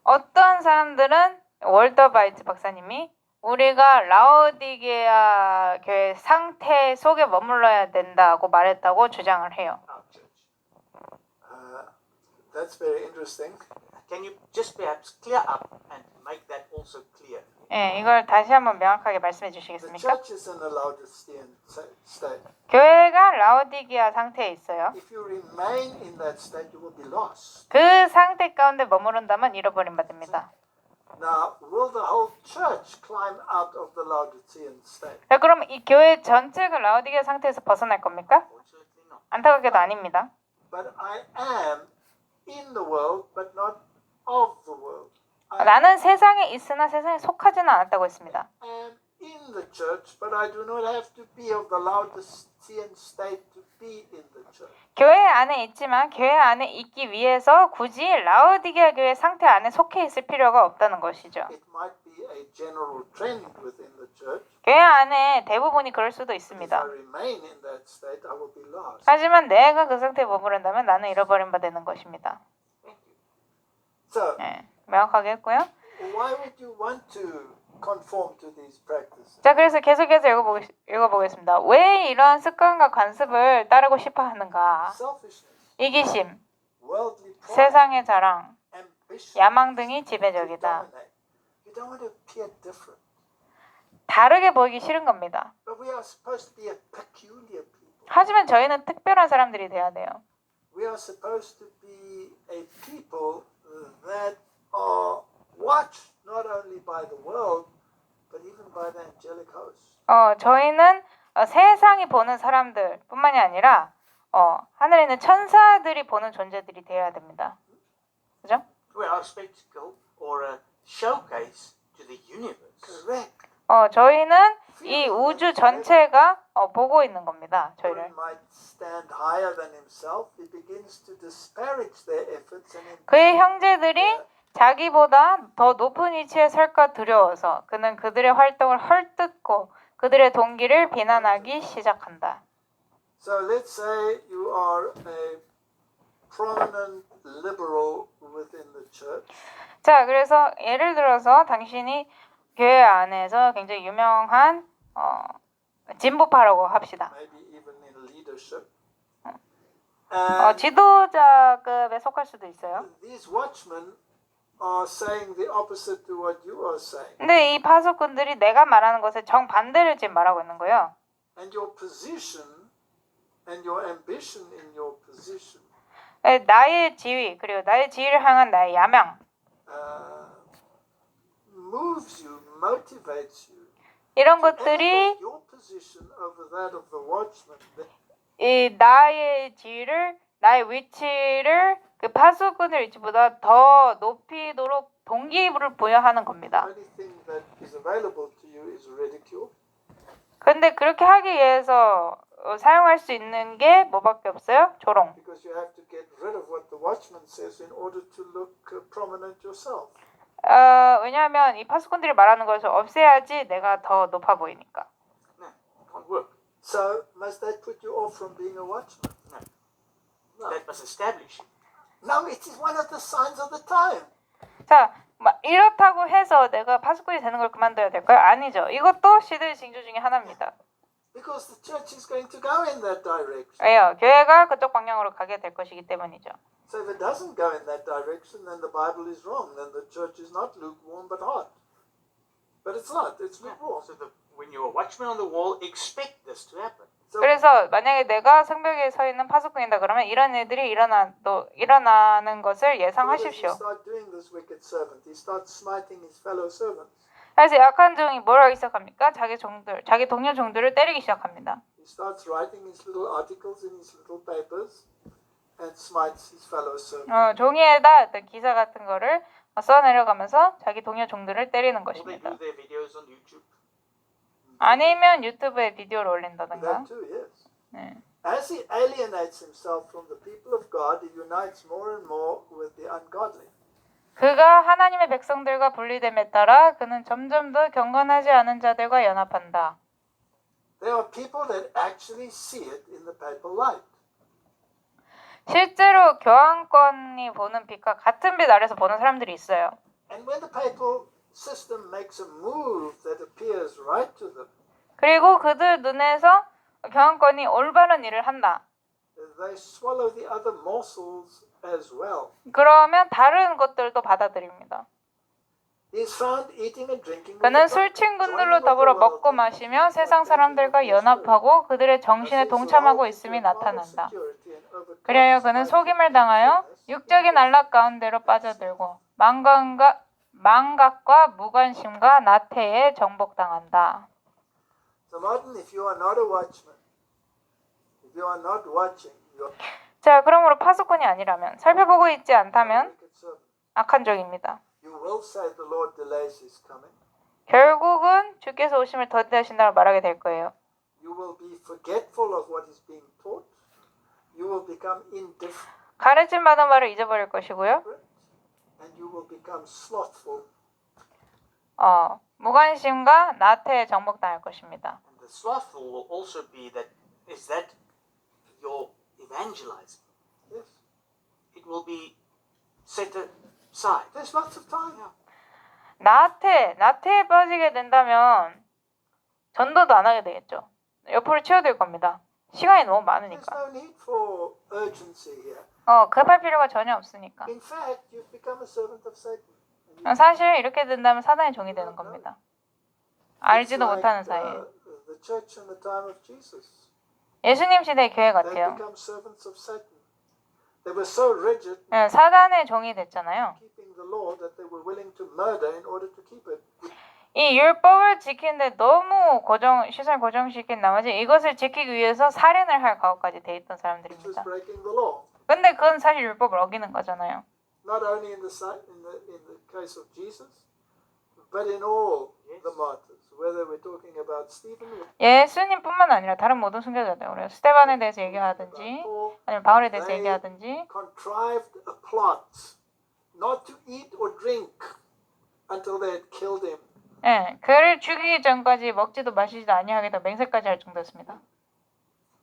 어떤 사람들은 월터 바이트 박사님이 우리가 라오디게아 교회 상태 속에 머물러야 된다고 말했다고 주장을 해요. Our church. That's very interesting. Can you just perhaps clear up and make that also clear? 예, 이걸 다시 한번 명확하게 말씀해 The 주시겠습니까? church is in a Laodicean state. 교회가 라오디게아 상태에 있어요. If you remain in that state, you will be lost. 그 상태 가운데 머무른다면 잃어버림 받습니다. Now, will the whole church climb out of the Laodicean state? 자, 그럼 이 교회 전체가 라오디게아 상태에서 벗어날 겁니까? Fortunately not. 안타깝게도 아닙니다. But I am in the world, but not of the world. I 나는 세상에 있으나 세상에 속하지는 않았다고 했습니다. am in the church, but I do not have to be of the Laodicean state to be in the church. 교회 안에 있지만 교회 안에 있기 위해서 굳이 라오디게아 교회 상태 안에 속해 있을 필요가 없다는 것이죠. It might be a general trend within the church. 교회 안에 대부분이 그럴 수도 If I 있습니다. remain in that state, I will be lost. 하지만 내가 그 상태에 머무른다면 나는 잃어버린 바 되는 것입니다. Thank you. So, 네, 명확하게 했고요. why would you want to conform to these practices? 자, 그래서 계속해서 읽어보겠습니다. 왜 이러한 습관과 관습을 따르고 싶어 하는가? Selfishness, 이기심, worldly pride, 세상의 자랑, ambition, 야망 등이 to 지배적이다. dominate. You don't want to appear different. 다르게 보이기 싫은 겁니다. But we are supposed to be a peculiar people. 하지만 저희는 특별한 사람들이 돼야 돼요. We are supposed to be a people that are watched not only by the world, but even by the angelic host. 저희는 세상이 보는 사람들 뿐만이 아니라 하늘에 있는 천사들이 보는 존재들이 되어야 됩니다. 그죠? We are a spectacle or a showcase to the universe. Correct. 저희는 이 우주 전체가 보고 있는 겁니다. One 저희를. might stand higher than himself. He begins to disparage their efforts and 그의 형제들이 자기보다 더 높은 위치에 설까 두려워서 그는 그들의 활동을 헐뜯고 그들의 동기를 비난하기 시작한다. So let's say you are a prominent liberal within the church. 자, 그래서 예를 들어서 당신이 교회 안에서 굉장히 유명한 진보파라고 합시다. Maybe even in leadership. 지도자급에 속할 수도 있어요. These watchmen are saying the opposite to what you are saying. 근데 이 파수꾼들이 내가 말하는 것에 정반대를 지금 말하고 있는 거예요. And your position and your ambition in your position 나의 지위 그리고 나의 지위를 향한 나의 야망 moves you, motivates you. 이런 to 것들이 elevate your position over that of the watchman. 이 나의 지위를 나의 위치를 그 파수꾼의 위치보다 더 높이도록 동기부를 부여하는 겁니다. The only thing that is available to you is ridicule. 그런데 그렇게 하기 위해서 사용할 수 있는 게 뭐밖에 없어요? 조롱. Because you have to get rid of what the watchman says in order to look prominent yourself. 왜냐하면 이 파수꾼들이 말하는 것을 없애야지 내가 더 높아 보이니까. No, it won't work. So must that put you off from being a watchman? No. That must establish you. No, it is one of the signs of the time. 자, 이렇다고 해서 내가 파수꾼이 되는 걸 그만둬야 될까요? 아니죠. 이것도 시대의 징조 중에 하나입니다. Because the church is going to go in that direction. 왜요? 교회가 그쪽 방향으로 가게 될 것이기 때문이죠. So if it doesn't go in that direction, then the Bible is wrong. Then the church is not lukewarm but hot. But it's not. It's lukewarm. So when you're a watchman on the wall, expect this to happen. So 그래서 만약에 내가 성벽에 서 있는 파수꾼이다 그러면 이런 일들이 일어나는 것을 what does he 예상하십시오. start doing, this wicked servant? He starts smiting his fellow servants. 그래서 약한 종이 뭘 하기 시작합니까? 자기 동료 종들을 때리기 시작합니다. He starts writing his little articles in his little papers and smites his fellow servants. 종이에다 어떤 기사 같은 거를 써내려가면서 자기 동료 종들을 때리는 Or they 것입니다. do their videos on YouTube. 아니면 유튜브에 비디오를 올린다든가. That too, yes. 네. As he alienates himself from the people of God, he unites more and more with the ungodly. 그가 하나님의 백성들과 분리됨에 따라 그는 점점 더 경건하지 않은 자들과 연합한다. There are people that actually see it in the papal light. 실제로 교황권이 보는 빛과 같은 빛 아래서 보는 사람들이 있어요. And when the papal system makes a move that appears right to them, 그리고 그들 눈에서 교황권이 올바른 일을 한다. they swallow the other morsels as well. 그러면 다른 것들도 받아들입니다. He is found eating and drinking with 그는 the 술 drunk, 친구들로 joining with 더불어 the world, 먹고 마시며 세상 사람들과 연합하고 그들의 정신에 as he 동참하고 surrounds 있음이 with a moral 나타난다. security and overcomes 그리하여 그는 속임을 당하여 육적인 안락 가운데로 빠져들고 망각과 무관심과 나태에 정복당한다. So Martin, if you are not a watchman, if you are not watching, You're 자, 그러므로 파수꾼이 아니라면, 살펴보고 있지 a 않다면 wicked servant. 악한 종입니다. You will say the Lord delays his coming. 결국은 주께서 오심을 더디하신다고 말하게 될 거예요. You will be forgetful of what is being taught. You will become indifferent 가르침 받은 바를 잊어버릴 것이고요. and you will become slothful. 무관심과 나태에 정복당할 것입니다. And the slothful will also be that you're evangelizing. Yes. It will be set aside. There's lots of time. 나태에 빠지게 된다면 전도도 안 하게 되겠죠. 옆으로 치워들 겁니다. 시간이 너무 There's 많으니까. no need for urgency here. 급할 필요가 전혀 없으니까. In fact, you've become a servant of Satan. And you- 사실 이렇게 된다면 사단의 종이 되는 겁니다. 알지도 It's 못하는 like, 사이에. the church in the time of Jesus. 예수님 시대의 교회 They 같아요. become servants of Satan. They were so rigid 사단의 종이 됐잖아요. keeping the law that they were willing to murder in order to keep it. 이 율법을 지키는데 너무 시설 고정시킨 나머지 이것을 지키기 위해서 살인을 할 각오까지 돼 있던 Which was 사람들입니다. breaking the law. 근데 그건 사실 율법을 어기는 거잖아요. Not only in the case of Jesus, but in all the martyrs. Whether we're talking about Stephen, 예수님뿐만 아니라 다른 모든 순교자들, 우리가 스테반에 대해서 얘기하든지 Paul, 아니면 바울에 대해서 얘기하든지 contrived a plot not to eat or drink until they had killed him. 그를 죽이기 전까지 먹지도 마시지도 아니하겠다 맹세까지 할 정도였습니다.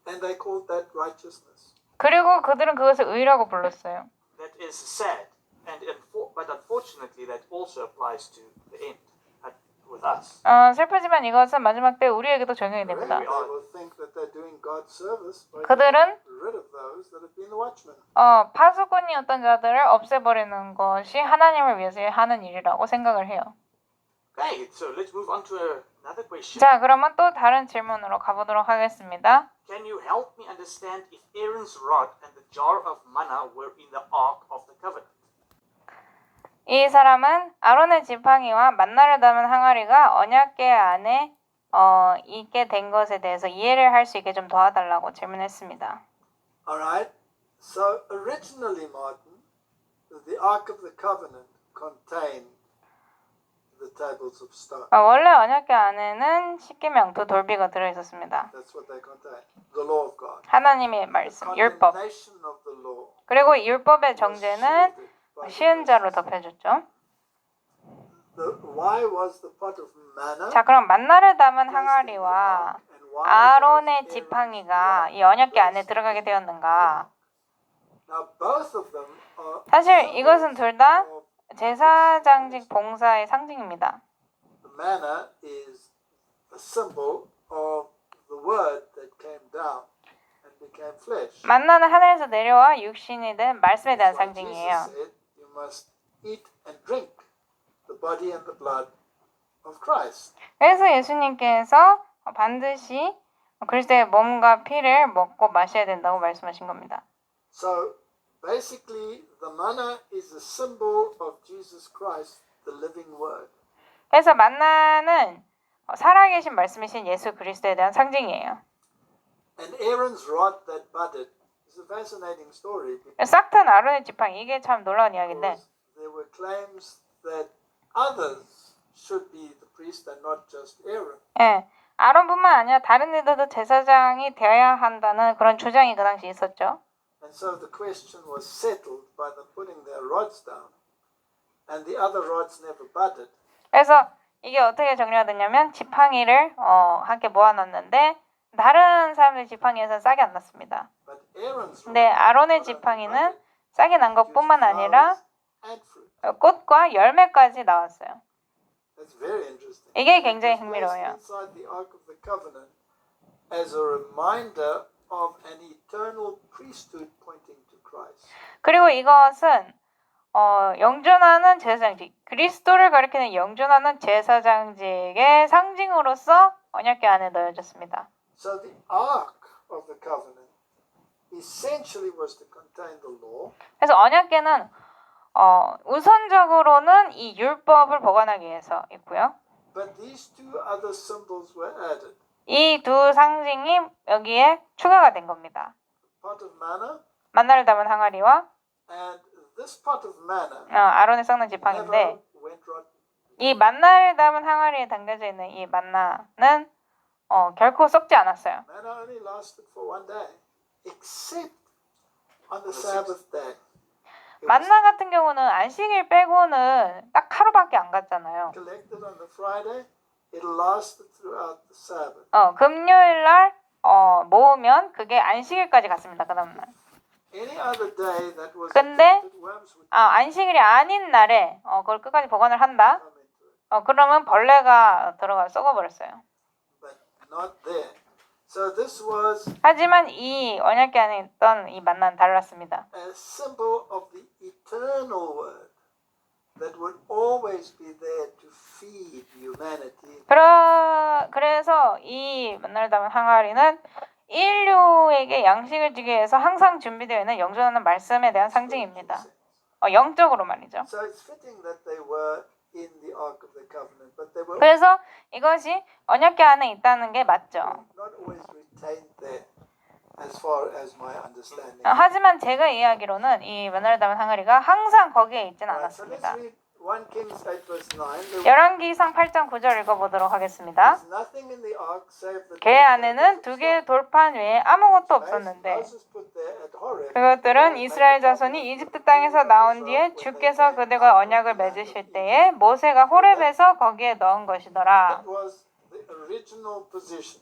And they called that righteousness. 그리고 그들은 그것을 의라고 불렀어요. That is sad, but unfortunately, that also applies to the end with us. 슬프지만 이것은 마지막 때 우리에게도 적용이 됩니다. They will think that they're doing God's service by 그들은 getting rid of those that have been the watchmen. 파수꾼이었던 자들을 없애버리는 것이 하나님을 위해서 하는 일이라고 생각을 해요. Okay, so let's move on to another question. 자, 그러면 또 다른 질문으로 가보도록 하겠습니다. Can you help me understand if Aaron's rod and the jar of manna were in the ark of the covenant? 이 사람은 아론의 지팡이와 만나를 담은 항아리가 언약궤 안에 있게 된 것에 대해서 이해를 할 수 있게 좀 도와달라고 질문했습니다. All right. So originally, Martin, the Ark of the Covenant contained the tables of stone. 원래 언약궤 안에는 십계명 두 돌비가 들어 있었습니다. That's what they contain. The law of God. 하나님의 말씀, 율법. Condemnation of the law. 그리고 이 율법의 was 정죄는 shielded by the 시은 자로 grace. 덮여줬죠. Why was the pot of manna? 자, 그럼 만나를 담은 placed in the 항아리와 ark, and why 아론의 was Aaron's 지팡이가 rod 이 언약궤 안에 placed 들어가게 in 되었는가? Now both of them are 사실 이것은 둘 다 symbols of 제사장직 봉사의 상징입니다. The manna is a symbol of the word that came down and became flesh. 만나는 하늘에서 내려와 육신이 된 말씀에 대한 That's why 상징이에요. Jesus said, you must eat and drink the body and the blood of Christ. 그래서 예수님께서 반드시 그리스도의 몸과 피를 먹고 마셔야 된다고 말씀하신 겁니다. So basically, the manna is a symbol of Jesus Christ, the living word. 그래서 만나는 살아계신 말씀이신 예수 그리스도에 대한 상징이에요. And Aaron's rod that budded is a fascinating story 싹튼 아론의 지팡이 이게 참 놀라운 이야기인데 because there were claims that others should be the priest and not just Aaron. 아론뿐만 아니라 다른 이들도 제사장이 되어야 한다는 그런 주장이 그 당시 있었죠. And so the question was settled by them putting their rods down, and the other rods never budded. 그래서 이게 어떻게 정리가 됐냐면 지팡이를 함께 모아놨는데 다른 사람들 지팡이에서 싹이 안 났습니다. But Aaron's 근데 rod 아론의 not only 지팡이는 budded, 싹이 난 것뿐만 아니라 and fruit. 꽃과 열매까지 나왔어요. That's very interesting. 이게 굉장히 It was placed 흥미로워요. inside the Ark of the Covenant as a reminder of an eternal priesthood pointing to Christ. 그리고 이것은 영존하는 제사장직, 그리스도를 가리키는 영존하는 제사장직의 상징으로서 언약궤 안에 넣어졌습니다. So the Ark of the Covenant essentially was to contain the law, 그래서 언약궤는 우선적으로는 이 율법을 보관하기 위해서 있고요. but these two other symbols were added. 이 두 상징이 여기에 추가가 된 겁니다. pot of manna, 만나를 담은 항아리와 and this pot of manna 아론의 썩는 지팡인데 never went rotten. 이 만나를 담은 항아리에 담겨져 있는 이 만나는 결코 썩지 않았어요. Manna only lasted for one day, except on the Sabbath day. It was 만나 같은 경우는 안식일 빼고는 딱 하루밖에 안 갔잖아요. collected on the Friday. It lasted throughout the Sabbath. 금요일 날 모으면 그게 안식일까지 갔습니다. 그 다음 날. Any other day that was 근데 infected, worms would 안식일이 아닌 날에 그걸 끝까지 보관을 한다. come into it, 그러면 벌레가 들어가 썩어버렸어요. but not there. So this was 하지만 이 언약궤 안에 있던 이 만나는 달랐습니다. a symbol of the eternal word that would always be there to feed humanity. 그래서 이 만나를 담은 항아리는 인류에게 양식을 주기 위해서 항상 준비되어 있는 영존하는 말씀에 대한 상징입니다. 영적으로 말이죠. So it's fitting that they were in the Ark of the Covenant, but they were 그래서 이것이 언약궤 안에 있다는 게 맞죠. not always retained there, as far as my understanding. 하지만 제가 이해하기로는 이 만나를 담은 항아리가 항상 거기에 있지는 Right, so let's 않았습니다. read 1 Kings 8 verse 9. There 열왕기상 8장 9절 읽어보도록 하겠습니다. was nothing in the ark save the 궤 안에는 두 개의 돌판 외에 아무것도 없었는데 Moses put there at Horeb. 그것들은 이스라엘 자손이 이집트 땅에서 나온 뒤에 주께서 그들과 언약을 맺으실 때에 모세가 호렙에서 거기에 넣은 것이더라. That was the original position.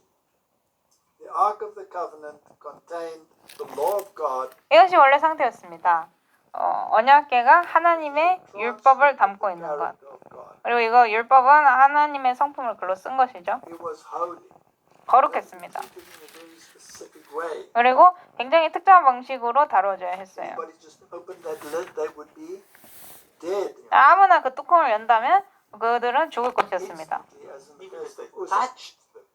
The Ark of the Covenant contained the law of God. 이것이 원래 상태였습니다. 언약궤가 하나님의 율법을 담고 있는 것. character of God. 그리고 이거 율법은 하나님의 성품을 글로 쓴 것이죠. It was holy. 거룩했습니다. Treated in a very specific way. 그리고 굉장히 특정한 방식으로 다뤄져야 했어요. Anybody just opened that lid, they would be dead. 아무나 그 뚜껑을 연다면 그들은 죽을 것이었습니다. Instantly, as in the Even if case they of Uzzah. touched them.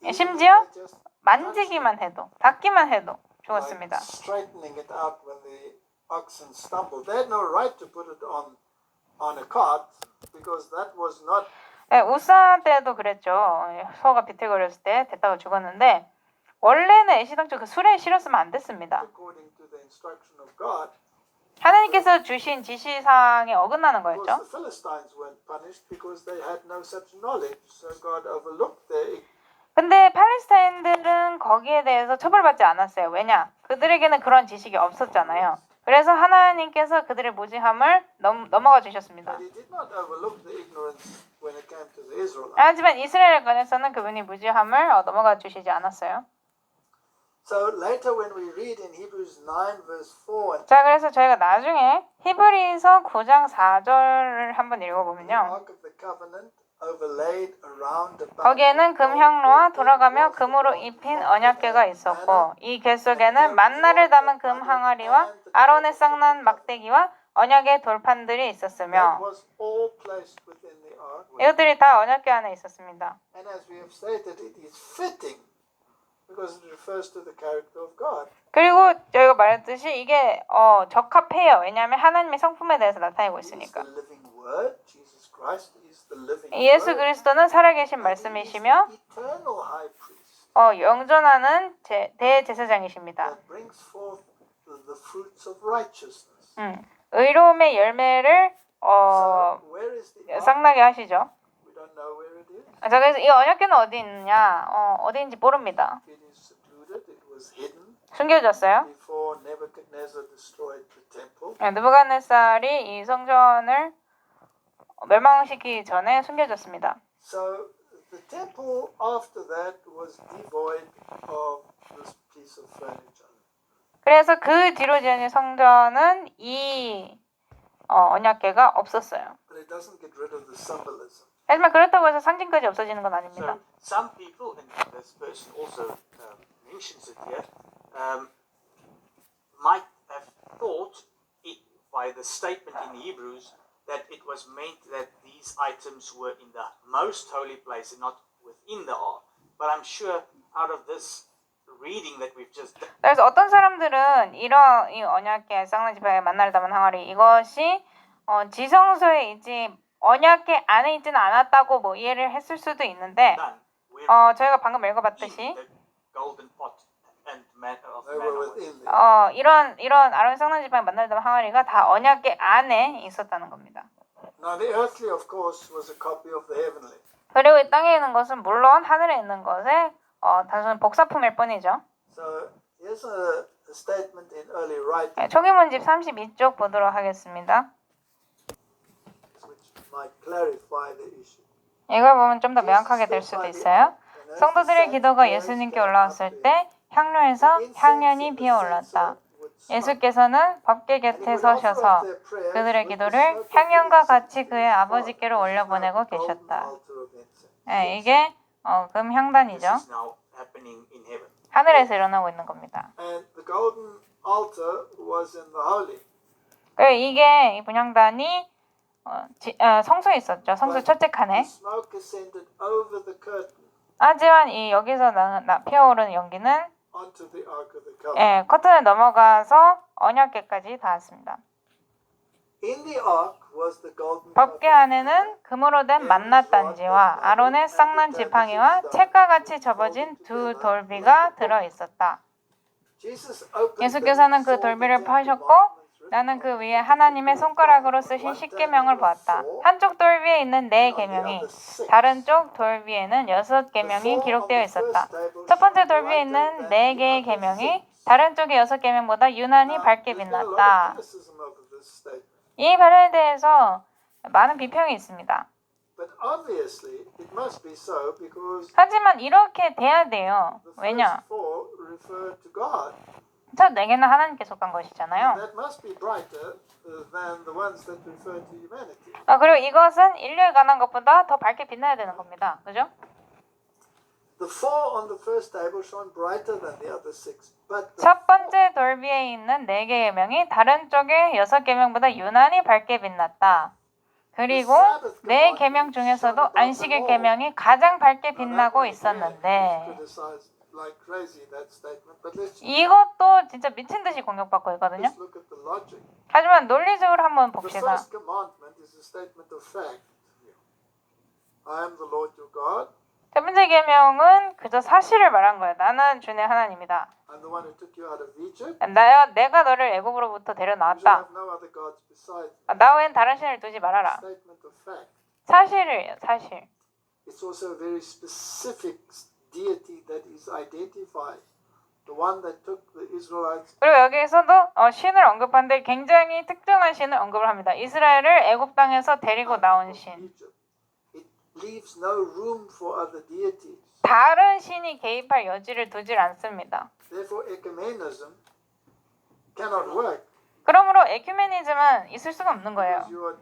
Even 심지어 if they just 만지기만 해도, 닿기만 해도 like 죽었습니다. straightening it out when the oxen stumbled. They had no right to put it on a cart because that was not 우사 때도 그랬죠. 소가 비틀거렸을 때 됐다가 죽었는데 원래는 애시당초 그 술에 실었으면 안 됐습니다. according to the instruction of God. 하나님께서 주신 지시사항에 어긋나는 Of course, 거였죠. the Philistines weren't punished because they had no such knowledge, so God overlooked their 근데 팔레스타인들은 거기에 대해서 처벌받지 않았어요. 왜냐? 그들에게는 그런 지식이 없었잖아요. 그래서 하나님께서 그들의 무지함을 넘어가 주셨습니다. But He did not overlook the ignorance when it came to the Israelites. 하지만 이스라엘 관해서는 그분이 무지함을 넘어가 주시지 않았어요. So later, when we read in Hebrews 9 verse 4, 자, 그래서 저희가 나중에 히브리서 9장 4절을 한번 the 읽어보면요. Ark of the Covenant overlaid around about 거기에는 금향로와 돌아가며 금으로 입힌 언약궤가 있었고 이 궤 속에는 만나를 담은 금 항아리와 아론의 썩난 막대기와 언약의 돌판들이 that 있었으며 was all placed within the ark. 이것들이 다 언약궤 안에 있었습니다. And as we have stated, it is fitting because it refers to the character of God. 그리고 저희가 말했듯이 이게 적합해요. 왜냐하면 하나님의 성품에 대해서 나타내고 He is 있으니까. the living word. Jesus Christ is the living 예수 word. 그리스도는 살아계신 And he is 말씀이시며 the eternal high priest 영존하는 대제사장이십니다. that brings forth the fruits of righteousness. 의로움의 열매를 So where is the ark? 쌍나게 하시죠. We don't know where it is. 자, 그래서 이 언약궤는 어디 있느냐? 어디인지 모릅니다. It is secluded. It was hidden 숨겨졌어요. before Nebuchadnezzar destroyed the temple. 느부갓네살이 이 성전을 멸망시키기 전에 숨겨졌습니다. So the temple after that was devoid of this piece of furniture. 그래서 그 뒤로 지은 성전은 이 언약궤가 없었어요. But it doesn't get rid of the symbolism. 하지만 그렇다고 해서 상징까지 없어지는 건 아닙니다. So some people, and this person also mentions it here, might have thought by the statement in Hebrews that it was meant that these items were in the most holy place and not within the ark. But I'm sure out of this reading that we've just done, 그래서 어떤 사람들은 이런 이 언약궤 쌍난 지팡이 만나를 담은 항아리 이것이 지성소에 있지 언약궤 안에 있지는 않았다고 뭐 이해를 했을 수도 있는데 where 저희가 방금 in 읽어봤듯이 the golden pot and They were within there. 이런 아론 쌍난 지방에 만나던 항아리가 다 언약궤 안에 있었다는 겁니다. Now the earthly, of course, was a copy of the heavenly. 그리고 이 땅에 있는 것은 물론 하늘에 있는 것의 단순 복사품일 뿐이죠. So here's a statement in early writing, 초기문집 32쪽 보도록 하겠습니다. which might clarify the issue. 이걸 보면 좀 더 명확하게 될 수도 있어요. 성도들의 기도가 예수님께 올라왔을 때 향로에서 향연이 피어올랐다. 예수께서는 법궤 곁에 서셔서 그들의 기도를 향연과 같이 그의 아버지께로 올려보내고 계셨다. 이게 금향단이죠. This is now happening in heaven. 하늘에서 일어나고 있는 겁니다. And the golden altar was in the holy. 그리고 이게 이 분향단이 성소에 있었죠. 성소 첫째 The 칸에. smoke ascended over the curtain 하지만 이 여기서 피어오르는 연기는 onto the Ark of the Covenant. 커튼을 넘어가서 언약궤까지 닿았습니다. In the ark was the golden 법궤 안에는 금으로 된 만나 단지와 아론의 쌍난 지팡이와 책과 같이 접어진 두 돌비가 들어 있었다. 예수께서는 그 돌비를 펴셨고 나는 그 위에 하나님의 손가락으로 쓰신 십계명을 보았다. 한쪽 돌 위에 있는 네 계명이 다른 쪽 돌 위에는 6계명이 기록되어 있었다. 첫 번째 돌 위에 있는 네 개의 계명이 다른 쪽의 6계명보다 유난히 밝게 빛났다. 이 발언에 대해서 많은 비평이 있습니다. But obviously it must be so because 하지만 이렇게 돼야 돼요. the 왜냐? first four refer to God. 첫 네 개는 하나님께 속한 것이잖아요. That must be brighter than the ones that refer to humanity. 그리고 이것은 인류에 관한 것보다 더 밝게 빛나야 되는 겁니다. 그죠? The four on the first table shone brighter than the other six, but the 첫 번째 돌 위에 있는 네 개의 계명이 다른 쪽의 6계명보다 유난히 밝게 빛났다. 그리고 네 계명 중에서도 안식일 계명이 가장 밝게 빛나고 있었는데 criticized like crazy that statement. But let's 이것도 진짜 미친 듯이 공격받고 있거든요. look at the logic. 하지만 논리적으로 한번 The 봅시다. first commandment is a statement of fact. I am the Lord your God. 첫 번째 계명은 그저 사실을 말한 거예요. 나는 주의 하나님이다. I'm the one who took you out of Egypt. 내가 너를 애굽으로부터 데려 You shall 나왔다. have no other gods besides me. 나 외엔 다른 신을 두지 말아라. Statement of fact. 사실이에요, 사실. It's also a very specific deity that is identified. The one that took the Israelites 그리고 여기에서도 신을 언급하는데 굉장히 특정한 신을 언급을 합니다. 이스라엘을 애굽 땅에서 데리고 나온 out of 신. Egypt. It leaves no room for other deities. 다른 신이 개입할 여지를 두질 않습니다. Therefore, ecumenism cannot work 그러므로 에큐메니즘은 있을 수가 없는 거예요. because you are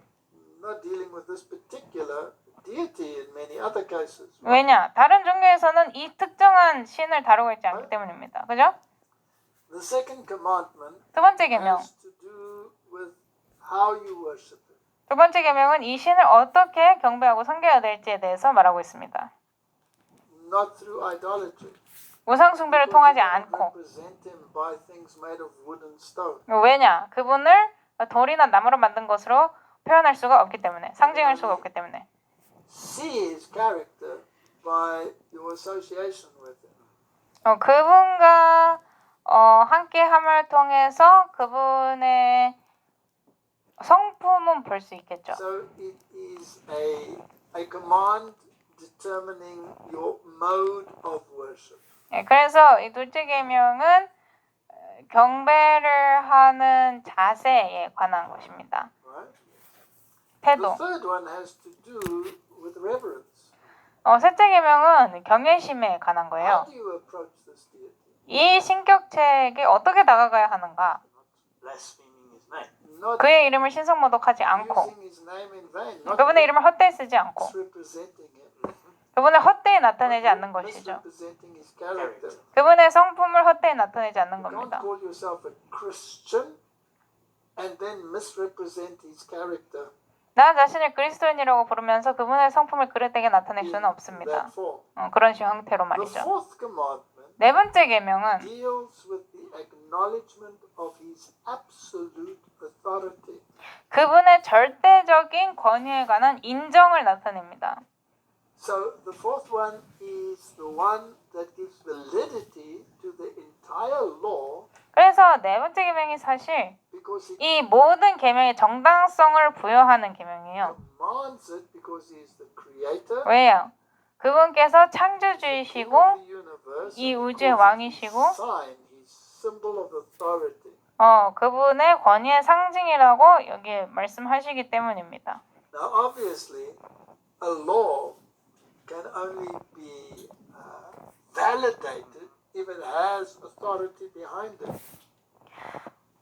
not dealing with this particular deity in many other cases. 왜냐? 다른 종교에서는 이 특정한 신을 다루고 있지 않기 때문입니다. 그죠? The second commandment 두 번째 계명. has to do with how you worship it. 두 번째 계명은 이 신을 어떻게 경배하고 섬겨야 될지에 대해서 말하고 있습니다. Not through idolatry. 우상 숭배를 Because 통하지 you cannot 않고. represent him by things made of wood and stone. 왜냐? 그분을 돌이나 나무로 만든 것으로 표현할 수가 없기 때문에, 상징할 수가 없기 때문에. See his character by your association with him. 그분과 함께함을 통해서 그분의 성품은 볼 수 있겠죠. So it is a command determining your mode of worship. 그래서 이 둘째 계명은 경배를 하는 자세에 관한 것입니다. Right? 태도. The third one has to do with reverence. 셋째 계명은 경외심에 관한 How 거예요. do you approach this deity? 이 신격체에게 어떻게 다가가야 하는가? Blaspheming his name. Not 그의 이름을 신성모독하지 않고 using his name in vain. Not 그분의 이름을 헛되이 쓰지 않고 misrepresenting him. 그분을 헛되이 나타내지 않는 것이죠. Misrepresenting his character. 그분의 성품을 헛되이 나타내지 않는 You can't 겁니다. call yourself a Christian and then misrepresent his character 나 자신을 그리스도인이라고 부르면서 그분의 성품을 그릇되게 나타낼 in 수는 없습니다. that form. 그런 식 형태로 The 말이죠. fourth commandment 네 번째 계명은 deals with the acknowledgement of his absolute authority. 그분의 절대적인 권위에 관한 인정을 나타냅니다. So the fourth one is the one that gives validity to the entire law 그래서 네 번째 계명이 사실 because it 이 모든 계명의 정당성을 부여하는 계명이에요. commands it because he is the creator 왜요? 그분께서 king 창조주이시고 of the universe 이 and 우주의 because of his 왕이시고 sign, his symbol of authority. 그분의 권위의 상징이라고 여기 말씀하시기 때문입니다. Now obviously a law can only be validated if it has authority behind it.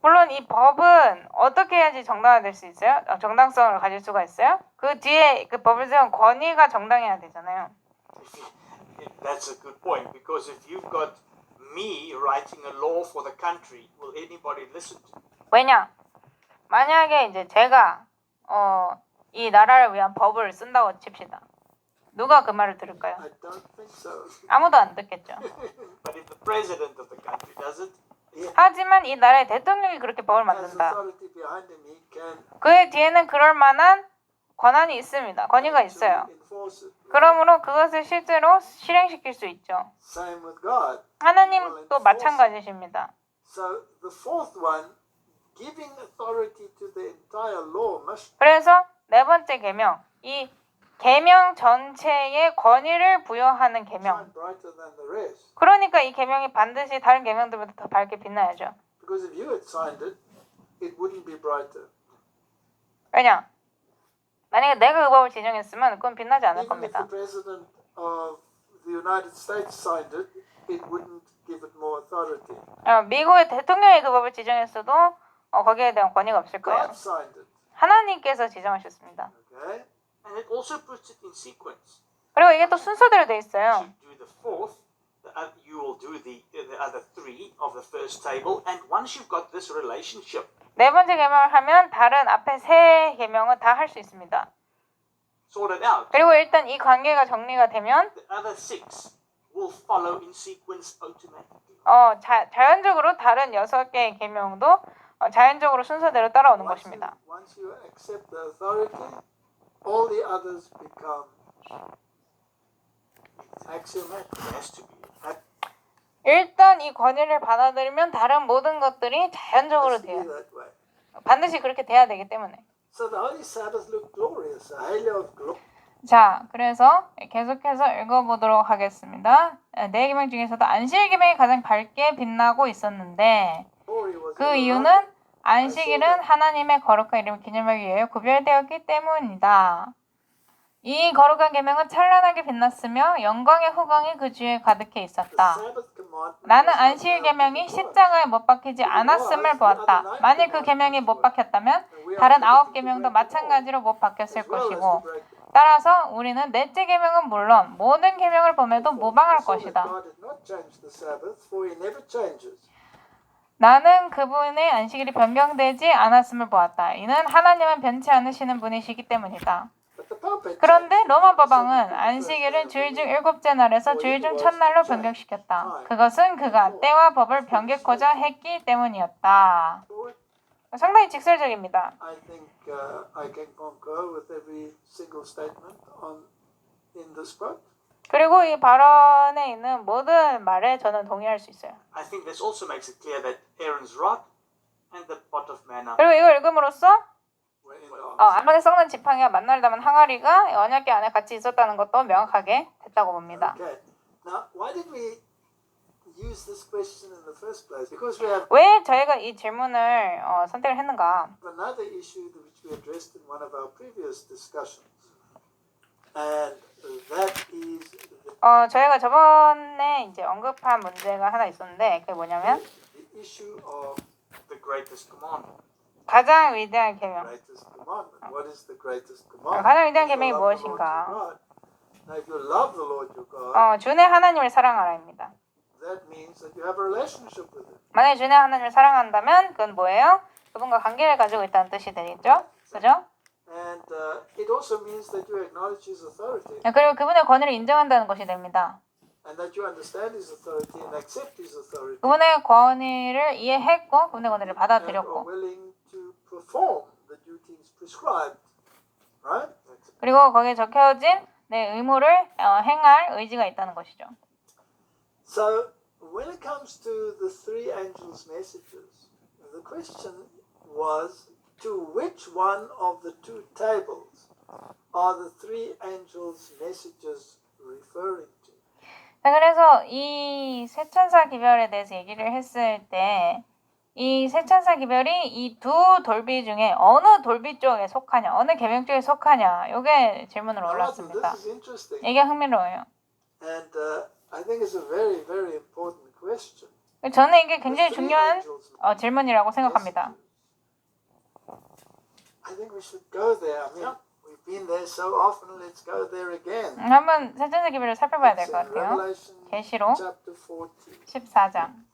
물론 이 법은 어떻게 해야지 정당화될 수 있어요? 정당성을 가질 수가 있어요? 그 뒤에 그 법을 세운 권위가 정당해야 되잖아요. That's a good point because if you've got me writing a law for the country, will anybody listen to me? 왜냐? 만약에 이제 제가 이 나라를 위한 법을 쓴다고 칩시다. 누가 그 말을 들을까요? I don't think so. 아무도 안 듣겠죠. But if the president of the country does it, 하지만 이 나라의 대통령이 그렇게 법을 Has 만든다. authority behind him, he can 그의 뒤에는 그럴 만한 권한이 있습니다. 권위가 있어요. actually enforce it. 그러므로 그것을 실제로 실행시킬 수 있죠. Same with God. 하나님도 마찬가지십니다. So the fourth one, giving authority to the entire law, must 그래서 네 번째 계명, 이 계명 전체의 권위를 부여하는 계명. shine brighter than the rest. 그러니까 이 계명이 반드시 다른 계명들보다 더 밝게 빛나야죠. Because if you had signed it, it wouldn't be brighter. 왜냐? 만약에 내가 그 법을 지정했으면 그건 빛나지 않을 Even if 겁니다. the president of the United States signed it, it wouldn't give it more authority. 미국의 대통령이 그 법을 지정했어도 거기에 대한 권위가 없을 거예요. God signed it. 하나님께서 지정하셨습니다. Okay? and it also puts it in sequence. 그리고 이게 또 순서대로 돼 있어요. You do the fourth, you will do the other three of the first table, and once you've got this relationship, 네 번째 계명을 하면 다른 앞에 세 계명은 다 할 수 있습니다. sorted out, 그리고 일단 이 관계가 정리가 되면 the other six will follow in sequence automatically. 자연적으로 다른 6개의 계명도 자연적으로 순서대로 따라오는 것입니다. Once you accept the authority, all the others become axiomatic. It has to be. 일단 이 권위를 받아들이면 다른 모든 것들이 It 자연적으로 has to be 돼요. that way. 반드시 그렇게 돼야 되기 때문에. So the Holy Sabbath looked glorious, a halo of glory. 자, 그래서 계속해서 읽어보도록 하겠습니다. 네 계명 중에서도 안식일 계명이 가장 밝게 빛나고 있었는데 Was 그 이유는 안식일은 하나님의 거룩한 이름을 기념하기 위해 구별되었기 때문이다. 이 거룩한 계명은 찬란하게 빛났으며 영광의 후광이 그 주에 가득해 있었다. 나는 안식일 계명이 십자가에 못 박히지 않았음을 보았다. 만일 그 계명이 못 박혔다면 다른 9 계명도 마찬가지로 못 박혔을 것이고 따라서 우리는 넷째 계명은 물론 모든 계명을 범해도 모방할 것이다. 나는 그분의 안식일이 변경되지 않았음을 보았다. 이는 하나님은 변치 않으시는 분이시기 때문이다. 그런데 로마 법왕은 안식일을 주일 중 7째 날에서 주일 중 첫날로 변경시켰다. 그것은 그가 때와 법을 변개코자 했기 때문이었다. 상당히 직설적입니다. I think I can concur with every single statement in this quote. 그리고 이 발언에 있는 모든 말에 저는 동의할 수 있어요. I think this also makes it clear that Aaron's rod and the pot of manna 그리고 이걸 읽음으로써 We're in the answer. 아론의 썩는 지팡이와 만나를 담은 항아리가 언약궤 안에 같이 있었다는 것도 명확하게 됐다고 봅니다. Okay. Now, why did we use this question in the first place? Because we have 왜 저희가 이 질문을 선택을 했는가? another issue which we addressed in one of our previous discussions, and that is 저희가 저번에 이제 언급한 문제가 하나 있었는데 그게 뭐냐면 the issue of the greatest commandment. 가장 위대한 계명. greatest commandment. What is the greatest commandment? 가장 위대한 You 계명이 shall love the Lord 무엇인가? your God. Now, if you love the Lord your God, 주내 하나님을 사랑하라입니다. that means that you have a relationship with Him. 만약에 주내 하나님을 사랑한다면 그건 뭐예요? 그분과 관계를 가지고 있다는 뜻이 되겠죠? 그죠? And it also means that you acknowledge His authority 그리고 그분의 권위를 인정한다는 것이 됩니다. and that you understand His authority and accept His authority 그분의 권위를 이해했고 그분의 권위를 and are 받아들였고 willing to perform the duties prescribed. Right? 그리고 거기에 적혀진 내 의무를 행할 의지가 있다는 것이죠. So when it comes to the three angels' messages, the question was to which one of the two tables are the three angels' messages referring to? 자, 그래서 이 세 천사 기별에 대해서 얘기를 했을 때 이 세 천사 기별이 이 두 돌비 중에 어느 돌비 쪽에 속하냐, 어느 계명 쪽에 속하냐, 이게 질문으로 Now, 올랐습니다. this is interesting, 이게 흥미로워요. and I think it's a very, very important question. 저는 이게 The 굉장히 three 중요한 angels' 질문이라고 생각합니다. I think we should go there. I mean, we've been there so often. Let's go there again. 한번 세 천사 기별을 살펴봐야 될 It's 것 in 같아요. Revelation 계시록 chapter 14. 14장.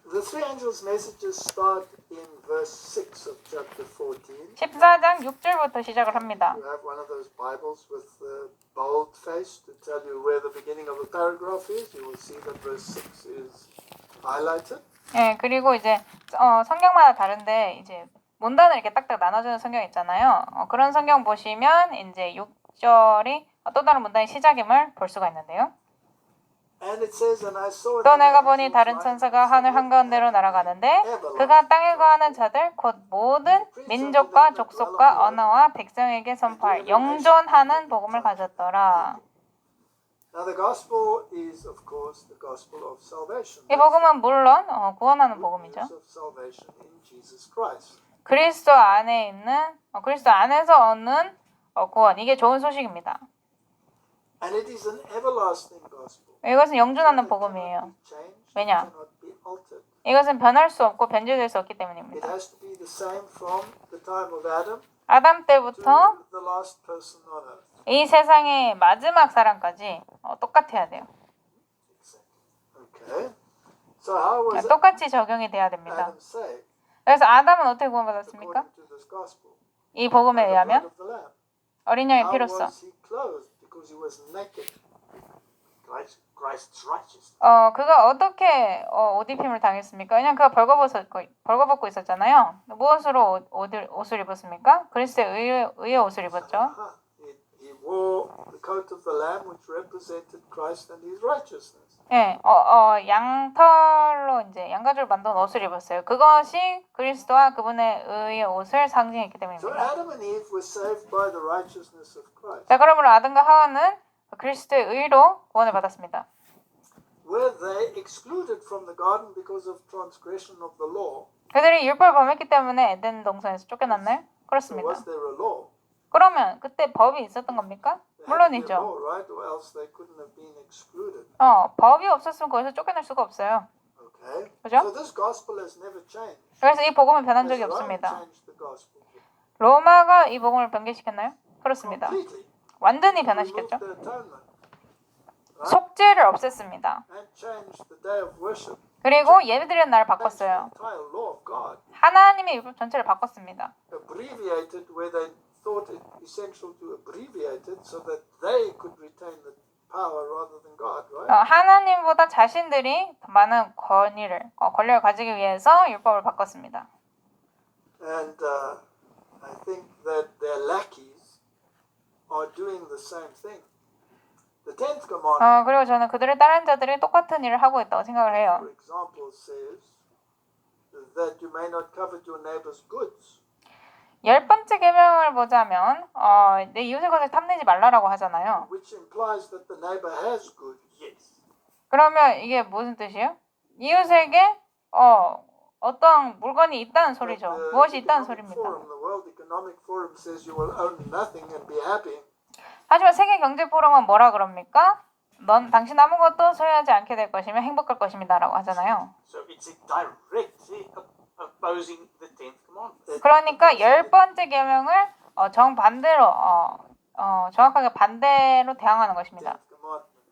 The three angels' messages start in verse 6 of chapter 14. 14장 6절부터 시작을 합니다. You have one of those Bibles with the bold face to tell you where the beginning of a paragraph is. You will see that verse 6 is highlighted. 예, 그리고 이제 성경마다 다른데 이제 문단을 이렇게 딱딱 나눠주는 성경 있잖아요. 그런 성경 보시면 이제 6절이 또 다른 문단의 시작임을 볼 수가 있는데요. And it says, and I saw 또 another 내가 angel 보니 다른 flying 천사가 across the 하늘 earth, 한가운데로 having 날아가는데 everlasting 그가 땅에 거하는 authority. 자들 곧 모든 민족과 족속과 언어와 백성에게 선포할 영존하는 복음을 가졌더라. Now the gospel is, of course, the gospel of salvation. 이 복음은 물론 구원하는 Good 복음이죠. news of salvation in Jesus Christ. 그리스도 안에 있는 그리스도 안에서 얻는 구원, 이게 좋은 소식입니다. And it is an everlasting gospel. 이것은 영존하는 It cannot 복음이에요. be changed, 왜냐? it cannot be altered. 이것은 변할 수 없고 변질될 수 없기 It 때문입니다. has to be the same from the time of Adam 아담 때부터 to the last person on earth. 이 세상의 마지막 사람까지 똑같아야 돼요. Okay. So how was 똑같이 적용이 돼야 됩니다. Adam saved? 그래서 아담은 어떻게 구원받았습니까? According to this gospel. 이 복음에 By the blood 의하면 of the Lamb. 어린 양의 How 피로써 was he clothed? Because he was naked. Christ's righteousness. 그가 어떻게 옷 입힘을 당했습니까? 왜냐면 그가 벌거벗고 있었잖아요. 무엇으로 옷을 입었습니까? 그리스도의 의의 옷을 입었죠. He wore the coat of the Lamb, which represented Christ and his righteousness. 예, 양털로 이제 양가죽을 만든 옷을 입었어요. 그것이 그리스도와 그분의 의의 옷을 상징했기 So 때문입니다. Adam and Eve were saved by the righteousness of Christ. 자, 그러므로 아담과 하와는 그리스도의 의로 구원을 받았습니다. Were they excluded from the garden because of transgression of the law? 그들이 율법을 범했기 때문에 에덴 동산에서 쫓겨났나요? So 그렇습니다. was there a law? 그러면 그때 법이 있었던 겁니까? There had to be a 물론이죠. law, right? Or else they couldn't have been excluded. 법이 없었으면 거기서 쫓겨날 수가 없어요. Okay. 그죠? So this gospel has never changed. 그래서 이 복음은 변한 Has 적이 Rome 없습니다. changed the gospel? 로마가 이 복음을 변개시켰나요? 그렇습니다. Completely. 완전히 Removed 변화시켰죠. the atonement. 속죄를 없앴습니다. And changed the day of worship. 그리고 예배드리는 날을 Changed the 바꿨어요. entire law of God. 하나님의 율법 전체를 바꿨습니다. Abbreviated where they thought it essential to abbreviate it so that they could retain the power rather than God, right? 하나님보다 자신들이 더 많은 권력을 가지기 위해서 율법을 바꿨습니다. And I think that their lackeys are doing the same thing. The 10th commandment, 그리고 저는 그들의 다른 자들이 똑같은 일을 하고 있다고 생각을 해요. for example, says that you may not covet your neighbor's goods. 10번째 계명을 보자면 내 이웃의 것을 탐내지 말라라고 하잖아요. Which implies that the neighbor has goods. Yes. 그러면 이게 무슨 뜻이에요? 이웃에게 어떤 물건이 있다는 But 소리죠. the 무엇이 있다는 Economic 소리입니다. Forum, the World Economic Forum says you will own nothing and be happy. 하지만 세계 경제 포럼은 뭐라 그럽니까? 당신 아무것도 소유하지 않게 될 것이며 행복할 것입니다라고 하잖아요. So it's directly opposing the 10th commandment. 그러니까 10번째 계명을 정반대로 정확하게 반대로 대항하는 것입니다. 10th commandment.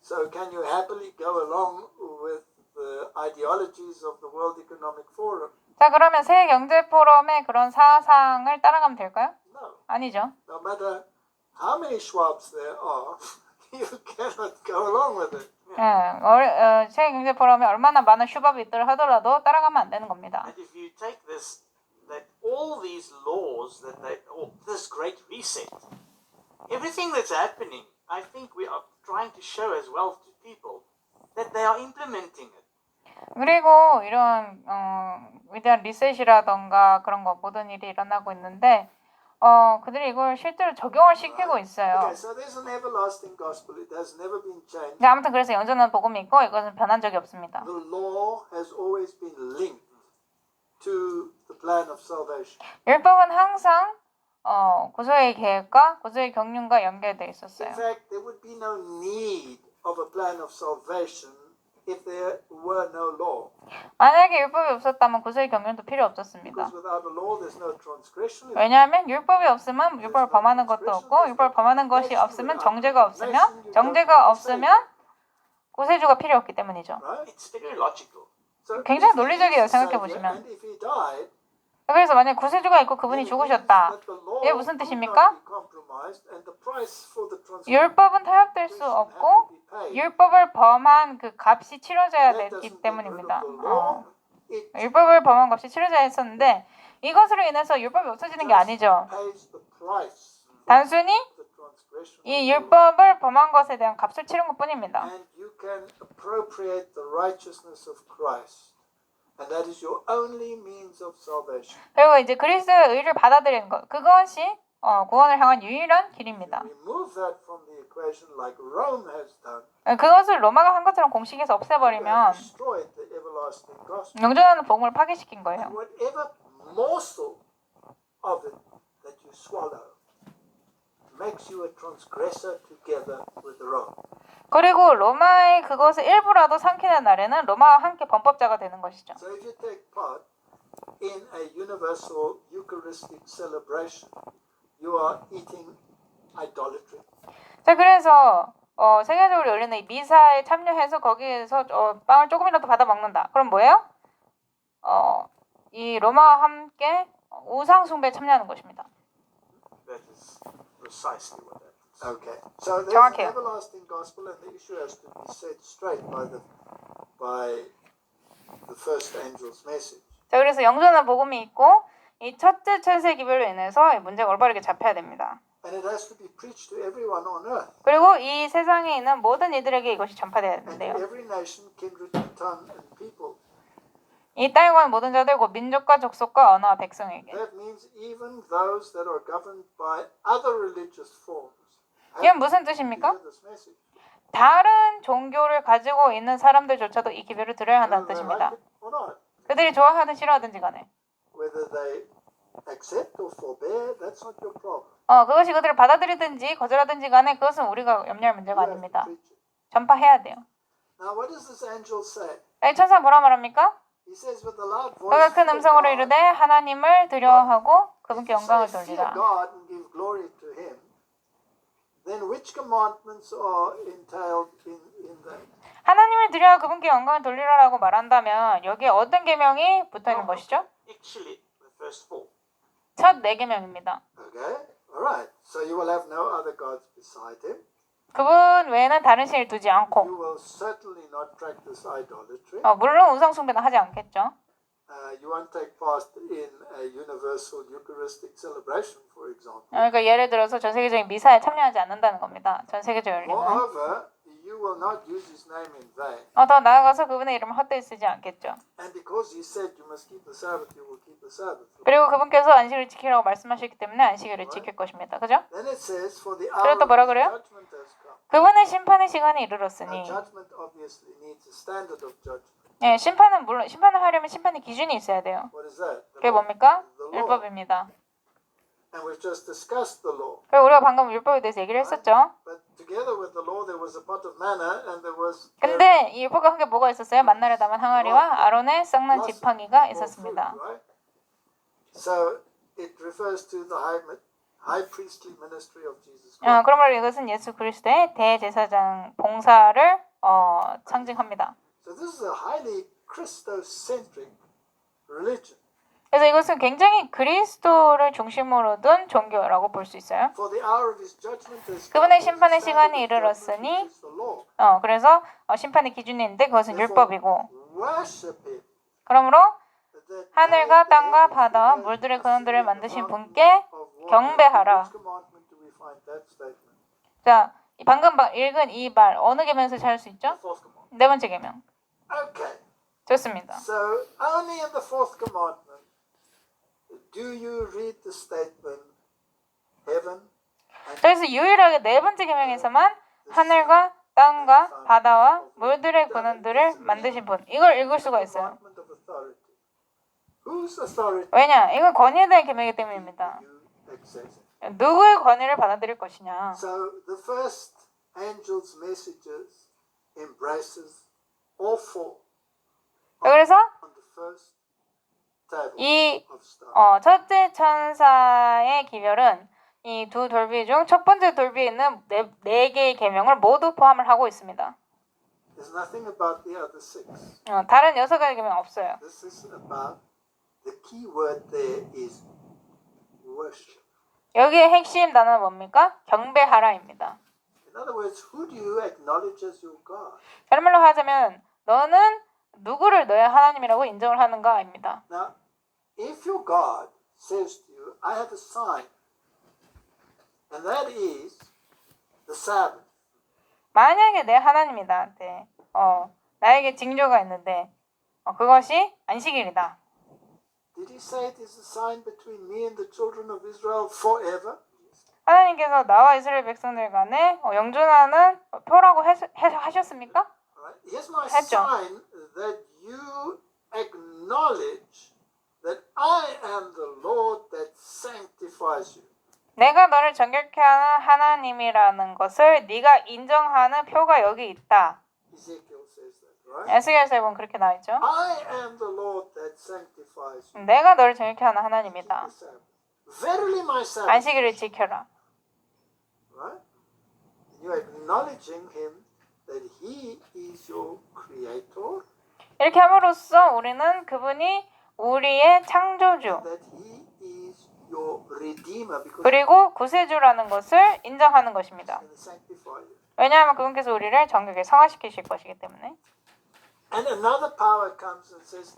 So can you happily go along with the ideologies of the World Economic Forum? 자, 그러면 세계 경제 포럼의 그런 사상을 따라가면 될까요? No. 아니죠. No matter how many Schwabs there are, you cannot go along with it. 세계 경제 포럼에 얼마나 많은 슈밥이 있더라 하더라도 따라가면 안 되는 겁니다. And if you take this that all these laws this great reset, everything that's happening, I think we are trying to show as well to people that they are implementing it. 그리고 이런 위대한 리셋이라던가 그런 거 모든 일이 일어나고 있는데 그들이 이걸 실제로 적용을 시키고 있어요. Okay, so there's an everlasting gospel. It has never been changed. 근데 아무튼 그래서 영전한 복음이 있고 이것은 변한 적이 없습니다. The law has always been linked to the plan of salvation. 율법은 항상 구속의 계획과 구속의 경륜과 연결되어 In 있었어요. fact, there would be no need of a plan of salvation if there were no law. 만약에 율법이 없었다면 구속의 경륜도 필요 없었습니다. Because without a law, there's no transgression. 왜냐하면 율법이 없으면 율법을 범하는 것도 없고 율법을 범하는 것이 없으면 정죄가 없으면 정죄가 없으면 구세주가 필요 없기 때문이죠. Right? It's very logical. So 굉장히 if he 논리적이에요, is a 생각해 savior, 보시면. and if he died, 그래서 만약 구세주가 있고 그분이 then it means 죽으셨다. that the law 이게 무슨 could 뜻입니까? not be compromised, and the price for the 율법은 타협될 수 transgression had 없고 to be paid. 율법을 범한 그 값이 치러져야 That 되기 doesn't get rid 때문입니다. of the law. It 율법을 범한 값이 치러져야 했었는데 이것으로 인해서 율법이 없어지는 게 아니죠. pays the price 단순히 for the transgression 이 of the law. 율법을 범한 것에 대한 값을 치른 것뿐입니다. And you can appropriate the righteousness of Christ. And that is your only means of salvation. 그리고 이제 그리스도의 의를 받아들이는 것, 그것이 구원을 향한 유일한 길입니다. Remove that from the equation like Rome has done. 그것을 로마가 한 것처럼 공식에서 You have 없애버리면 destroyed the everlasting gospel. 영존하는 복음을 파괴시킨 거예요. And whatever morsel of it that you swallow makes you a transgressor together with Rome. 그리고 로마의 그것을 일부라도 삼키는 날에는 로마와 함께 범법자가 되는 것이죠. So if you take part in a universal Eucharistic celebration, you are eating idolatry. 자, 그래서 세계적으로 열리는 이 미사에 참여해서 거기에서 빵을 조금이라도 받아 먹는다. 그럼 뭐예요? 이 로마와 함께 우상 숭배에 참여하는 것입니다. That is precisely what that is. Okay. So there's an 정확해요. everlasting gospel, and the issue has to be set straight by the first angel's message. 자, 그래서 영전한 복음이 있고 이 첫째 천세 기별로 인해서 이 문제가 올바르게 잡혀야 됩니다. And it has to be preached to everyone on earth, 그리고 이 세상에 있는 모든 이들에게 이것이 전파되어야 and to 되는데요. every nation, kindred, and tongue, and people. 이 땅에 관한 모든 자들 곧 민족과 족속과 언어와 백성에게. That means even those that are governed by other religious forms. 이건 무슨 뜻입니까? Hear this message. 다른 종교를 가지고 있는 사람들조차도 이 기별을 들어야 한다는 Whether they 뜻입니다. like it or not. 그들이 좋아하든 싫어하든지 간에. Whether they accept or forbear, that's not your problem. 그것이 그들을 받아들이든지 거절하든지 간에 그것은 우리가 염려할 문제가 You have to 아닙니다. preach it. 전파해야 돼요. Now, what does this angel say? 이 천사 뭐라 말합니까? He says with a loud voice, 그가 큰 "Fear 음성으로 God." 이르되 하나님을 두려워하고 If 그분께 you 영광을 say, 돌리라. "Fear God and give glory to Him," then which commandments are entailed in that? 하나님을 두려워 그분께 영광을 돌리라라고 말한다면 여기에 어떤 계명이 붙어 있는 것이죠? Actually, the first four. 첫 네 계명입니다. Okay, all right. So you will have no other gods beside Him. 그분 외에는 다른 신을 두지 않고 You will certainly not practice idolatry. 물론 우상 숭배는 하지 않겠죠. You won't take part in a universal Eucharistic celebration, for example. 그러니까 예를 들어서 전 세계적인 미사에 참여하지 않는다는 겁니다. 전 세계적으로 열리는. Moreover, you will not use His name in vain. 더 나아가서 그분의 이름을 헛되이 쓰지 않겠죠. And because He said you must keep the Sabbath, you will keep the Sabbath. 그리고 그분께서 안식을 지키라고 말씀하셨기 때문에 안식일을 지킬 것입니다. 그죠? Then it says, for the 그리고 hour 또 뭐라 of His 그래요? judgment has come. 그분의 심판의 시간이 Now, 이르렀으니 judgment obviously needs a standard of judgment. 예, 심판은 물론 심판을 하려면 심판의 기준이 있어야 돼요. What is that? 그게 뭡니까? The law. 율법입니다. And we've just discussed the law. 그리고 우리가 방금 율법에 대해서 얘기를 했었죠. But together with the law, there was a pot of manna, and there was 근데 이 율법과 함께 뭐가 있었어요? 만나를 담은 항아리와 아론의 썩는 지팡이가 more 있었습니다. food, right? So it refers to the high priestly ministry of Jesus Christ. 그러므로 이것은 예수 그리스도의 대제사장 봉사를 상징합니다. So this is a highly Christocentric religion. 그래서 이것은 굉장히 그리스도를 중심으로 둔 종교라고 볼 수 있어요. For the hour of His judgment has come. 그분의 There's a 심판의 standard 시간이 of judgment, 이르렀으니 which is the law. 그래서 심판의 기준이 있는데 그것은 Therefore, 율법이고 worship Him. 그러므로 that 하늘과 made the 땅과 heavens, 바다와 the 물들의 earth, 근원들을 the sea, 만드신 the 분께 fountains of water. 경배하라. Which commandment do we find that statement? 자, 방금 읽은 이 말 어느 계명에서 찾을 수 있죠? The fourth commandment. 네 번째 계명. Okay. 좋습니다. So only in the fourth commandment do you read the statement heaven and 그래서 유일하게 네 번째 계명에서만 하늘과 땅과 바다와 물들의 근원들을 만드신 분 이걸 읽을 수가 있어요. commandment of authority. Whose authority 왜냐? 이건 권위에 대한 계명이기 때문입니다. do you accept? 누구의 권위를 받아들일 것이냐. So the first angel's messages embraces all four 그래서 on the first table 이 of stars. 첫째 천사의 기별은 이 두 돌비 중 첫 번째 돌비에 있는 네 개의 계명을 모두 포함을 하고 있습니다. There's nothing about the other six. 다른 6가지 계명 없어요. This is about the key word there is worship. 여기에 핵심 단어는 뭡니까? 경배하라입니다. In other words, who do you acknowledge as your God? 다른 말로 하자면 너는 누구를 너의 하나님이라고 인정을 하는가입니다. Now, if your God says to you, I have a sign, and that is the Sabbath, 만약에 내 하나님이 나한테 나에게 징조가 있는데 그것이 안식일이다. did he say it is a sign between me and the children of Israel forever? 하나님께서 나와 이스라엘 백성들 간에 영존하는 표라고 하셨습니까? Right? Here's my 했죠. sign that you acknowledge that I am the Lord that sanctifies you. 내가 너를 정결케 하는 하나님이라는 것을 네가 인정하는 표가 여기 있다. Ezekiel says that, right? 에스겔서에 보면 그렇게 나와 있죠. I am the Lord that sanctifies you. 내가 너를 정결케 하는 Keep 하나님이다. the Sabbath. Verily my Sabbath. 안식일을 지켜라. Right? And you're acknowledging him that he is your creator, 이렇게 함으로써 우리는 그분이 우리의 창조주 that he is your redeemer because 그리고 구세주라는 것을 인정하는 것입니다. he's going to sanctify you. 왜냐하면 그분께서 우리를 정결하게 성화시키실 것이기 때문에. And another power comes and says,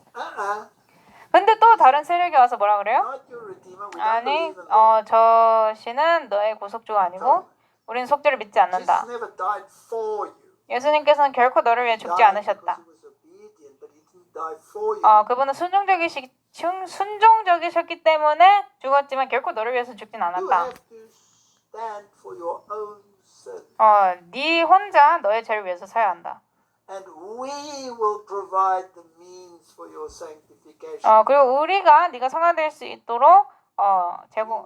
근데 또 다른 세력이 와서 뭐라 그래요? not your redeemer. We don't 아니, believe in that. 저 신은 너의 구속주가 아니고 우리는 속죄를 믿지 않는다. Jesus never died for you. 예수님께서는 결코 너를 위해 He 죽지 died 않으셨다. because he was obedient, but he didn't die for you. 그분은 순종적이셨기 때문에 죽었지만 결코 너를 위해서 죽진 You 않았다. have to stand for your own sin. 네 혼자 너의 죄를 위해서 서야 한다. And we will provide the means for your sanctification. 그리고 우리가 네가 성화될 수 있도록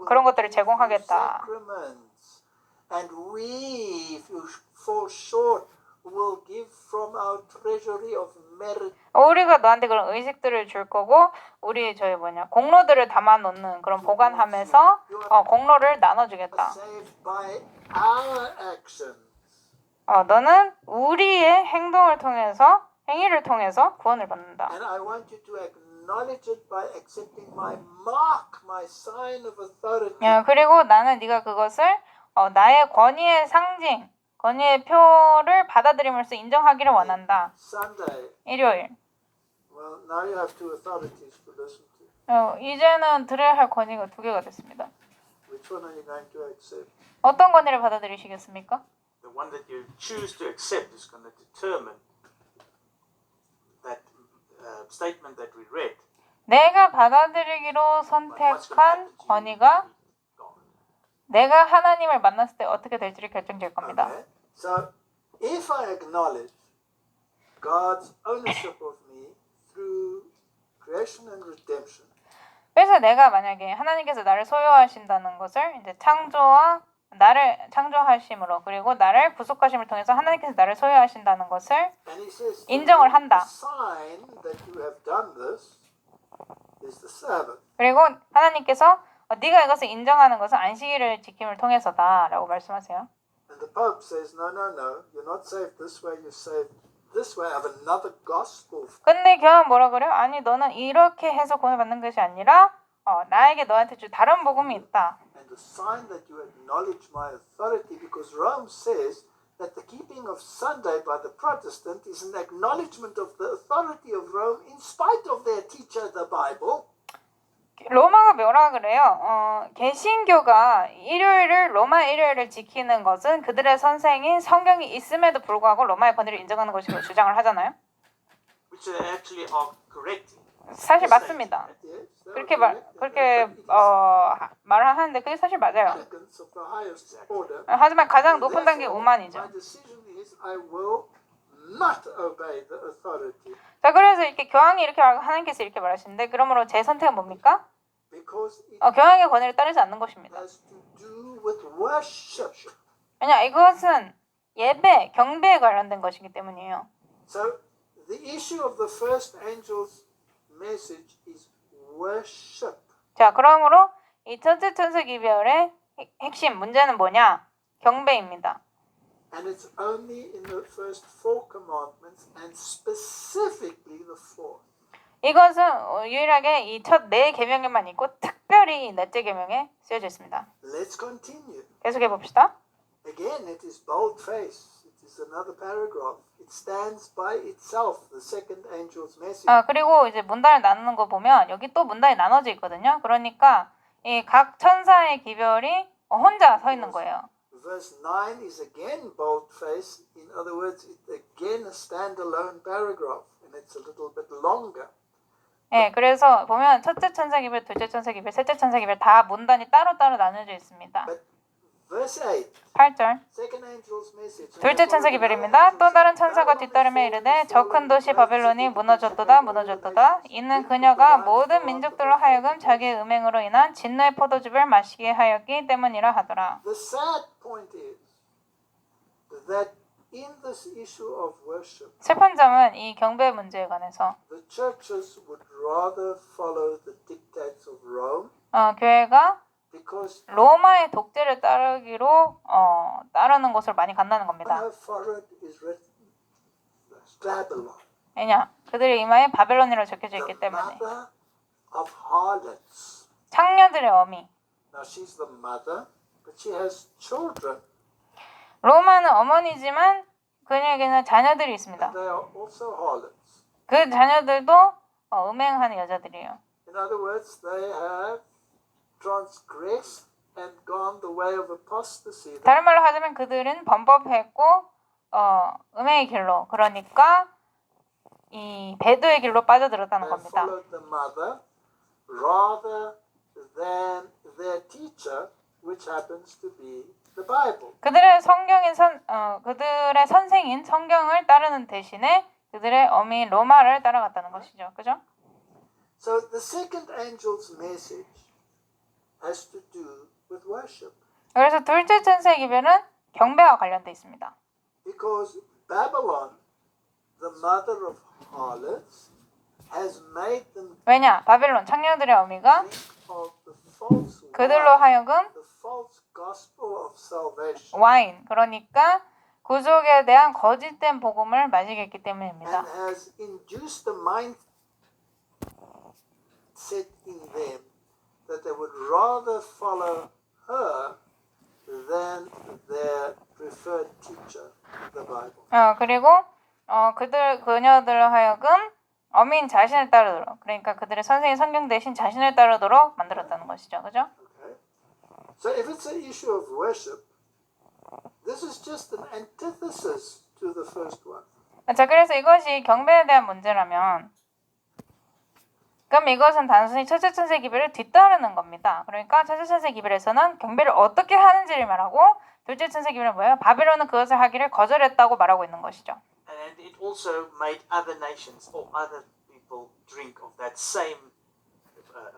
그런 것들을 제공하겠다. Sacraments. And we, if you fall short, will give from our treasury of merit. 우리가 너한테 그런 의식들을 줄 거고 우리 공로들을 담아 놓는 그런 보관함에서 공로를 나눠주겠다. Saved by our actions. 너는 우리의 행동을 통해서 행위를 통해서 구원을 받는다. And I want you to acknowledge it by accepting my mark, my sign of authority. 그리고 나는 네가 그것을 나의 권위의 상징, 권위의 표를 받아들임으로써 인정하기를 원한다. Sunday. 일요일. Well, now you have two authorities to listen to. 이제는 들어야 할 권위가 2개가 됐습니다. Which one are you going to accept? 어떤 권위를 받아들이시겠습니까? The one that you choose to accept is going to determine that statement that we read. 내가 받아들이기로 선택한 권위가 내가 하나님을 만났을 때 어떻게 될지를 결정될 겁니다. Okay. So, if I acknowledge God's ownership of me through creation and redemption, 그래서 내가 만약에 하나님께서 나를 소유하신다는 것을 이제 나를 창조하심으로 그리고 나를 구속하심을 통해서 하나님께서 나를 소유하신다는 것을 and He says, 인정을 한다. the sign that you have done this is the Sabbath. 그리고 하나님께서 네가 이것을 인정하는 것은 안식일을 지킴을 통해서다라고 말씀하세요. And the Pope says, no, you're not saved this way, you're saved this way. I have another gospel. 근데 교회는 뭐라 그래요? 아니 너는 이렇게 해서 구원을 받는 것이 아니라 나에게 너한테 줄 다른 복음이 있다. And the sign that you acknowledge my authority, because Rome says that the keeping of Sunday by the Protestant is an acknowledgement of the authority of Rome in spite of their teacher, the Bible. 로마가 뭐라 그래요? 개신교가 일요일을 로마 일요일을 지키는 것은 그들의 선생인 성경이 있음에도 불구하고 로마의 권위를 인정하는 것이라고 주장을 하잖아요. Which they actually are correct. 사실 맞습니다. Yes, they are 그렇게 correct. 그렇게 But it is 말을 하는데 그게 사실 맞아요. arrogance of the highest order. 하지만 가장 높은 단계 Therefore, 오만이죠. my decision is I will not obey the authority 자, 그래서 이렇게 교황이 이렇게 하나님께서 이렇게 말하시는데 그러므로 제 선택은 뭡니까? because it 교황의 권위를 따르지 않는 것입니다. has to do with worship. 왜냐 이것은 예배, 경배에 관련된 것이기 때문이에요. So the issue of the first angel's message is worship. 자, 그러므로 이 첫째 천사 기별의 핵심 문제는 뭐냐? 경배입니다. And it's only in the first four commandments and specifically the fourth. 이것은 유일하게 이 첫 네 계명에만 있고 특별히 넷째 계명에 쓰여져 있습니다. Let's continue. 계속해 봅시다. Again, it is bold-faced. It is another paragraph. It stands by itself, the second angel's message. 그리고 이제 문단을 나누는 거 보면 여기 또 문단이 나눠져 있거든요. 그러니까 이 각 천사의 기별이 혼자 서 있는 거예요. Verse 9 is again bold-faced. In other words, it's again a standalone paragraph, and it's a little bit longer. 예, 그래서 보면 첫째 천사 기별, 둘째 천사 기별, 셋째 천사 기별 다 문단이 따로따로 나눠져 있습니다. But verse 8, 8절. second angel's message. 둘째 천사 기별입니다. 또 다른 천사가 뒤따르며 이르되 저 큰 도시 바벨론이 무너졌도다 무너졌도다. 이는 그녀가 모든 민족들로 하여금 자기의 음행으로 인한 진노의 포도즙을 마시게 하였기 때문이라 하더라. The sad point is that in this issue of worship, 슬픈 점은 이 경배 문제에 관해서 the churches would rather follow the dictates of Rome 교회가 because 로마의 독재를 따르기로 따르는 것을 많이 간다는 on 겁니다. her forehead is written Babylon, 왜냐? 그들의 이마에 바벨론이라고 적혀져 the 있기 때문에. mother of harlots. 창녀들의 어미. Now she's the mother, but she has children. 로마는 어머니지만 그녀에게는 자녀들이 있습니다. They are also harlots. 그 자녀들도 음행하는 여자들이에요. In other words, they have transgressed and gone the way of apostasy. 다른 말로 하자면 그들은 범법했고 음행의 길로, 그러니까 이 배도의 길로 빠져들었다는 They 겁니다. followed the mother rather than their teacher, which happens to be the Bible. 그들의 그들의 선생인 성경을 따르는 대신에 그들의 어미인 로마를 따라갔다는 것이죠. 그죠? So the second angel's message has to do with worship. 그래서 둘째 천사의 기별은 경배와 관련돼 있습니다. Because Babylon, the mother of harlots, has made them 왜냐? 바벨론 창녀들의 어미가 drink of the false 그들로 wine, 하여금 the false gospel of salvation, 와인, 그러니까 구속에 대한 거짓된 복음을 마시게 했기 때문입니다. and has induced the mindset in them that they would rather follow her than their preferred teacher, the Bible. 그리고 그녀들로 하여금 어민 자신을 따르도록, 그러니까 그들의 선생인 성경 대신 자신을 따르도록 만들었다는 것이죠. 그죠? Okay? So if it's an issue of worship, this is just an antithesis to the first one. 자, 그래서 이것이 경배에 대한 문제라면 그럼 이것은 단순히 첫째 천사의 기별을 뒤따르는 겁니다. 그러니까 첫째 천사의 기별에서는 경배를 어떻게 하는지를 말하고 둘째 천사의 기별은 뭐예요? 바벨론은 그것을 하기를 거절했다고 말하고 있는 것이죠. And it also made other nations or other people drink of that same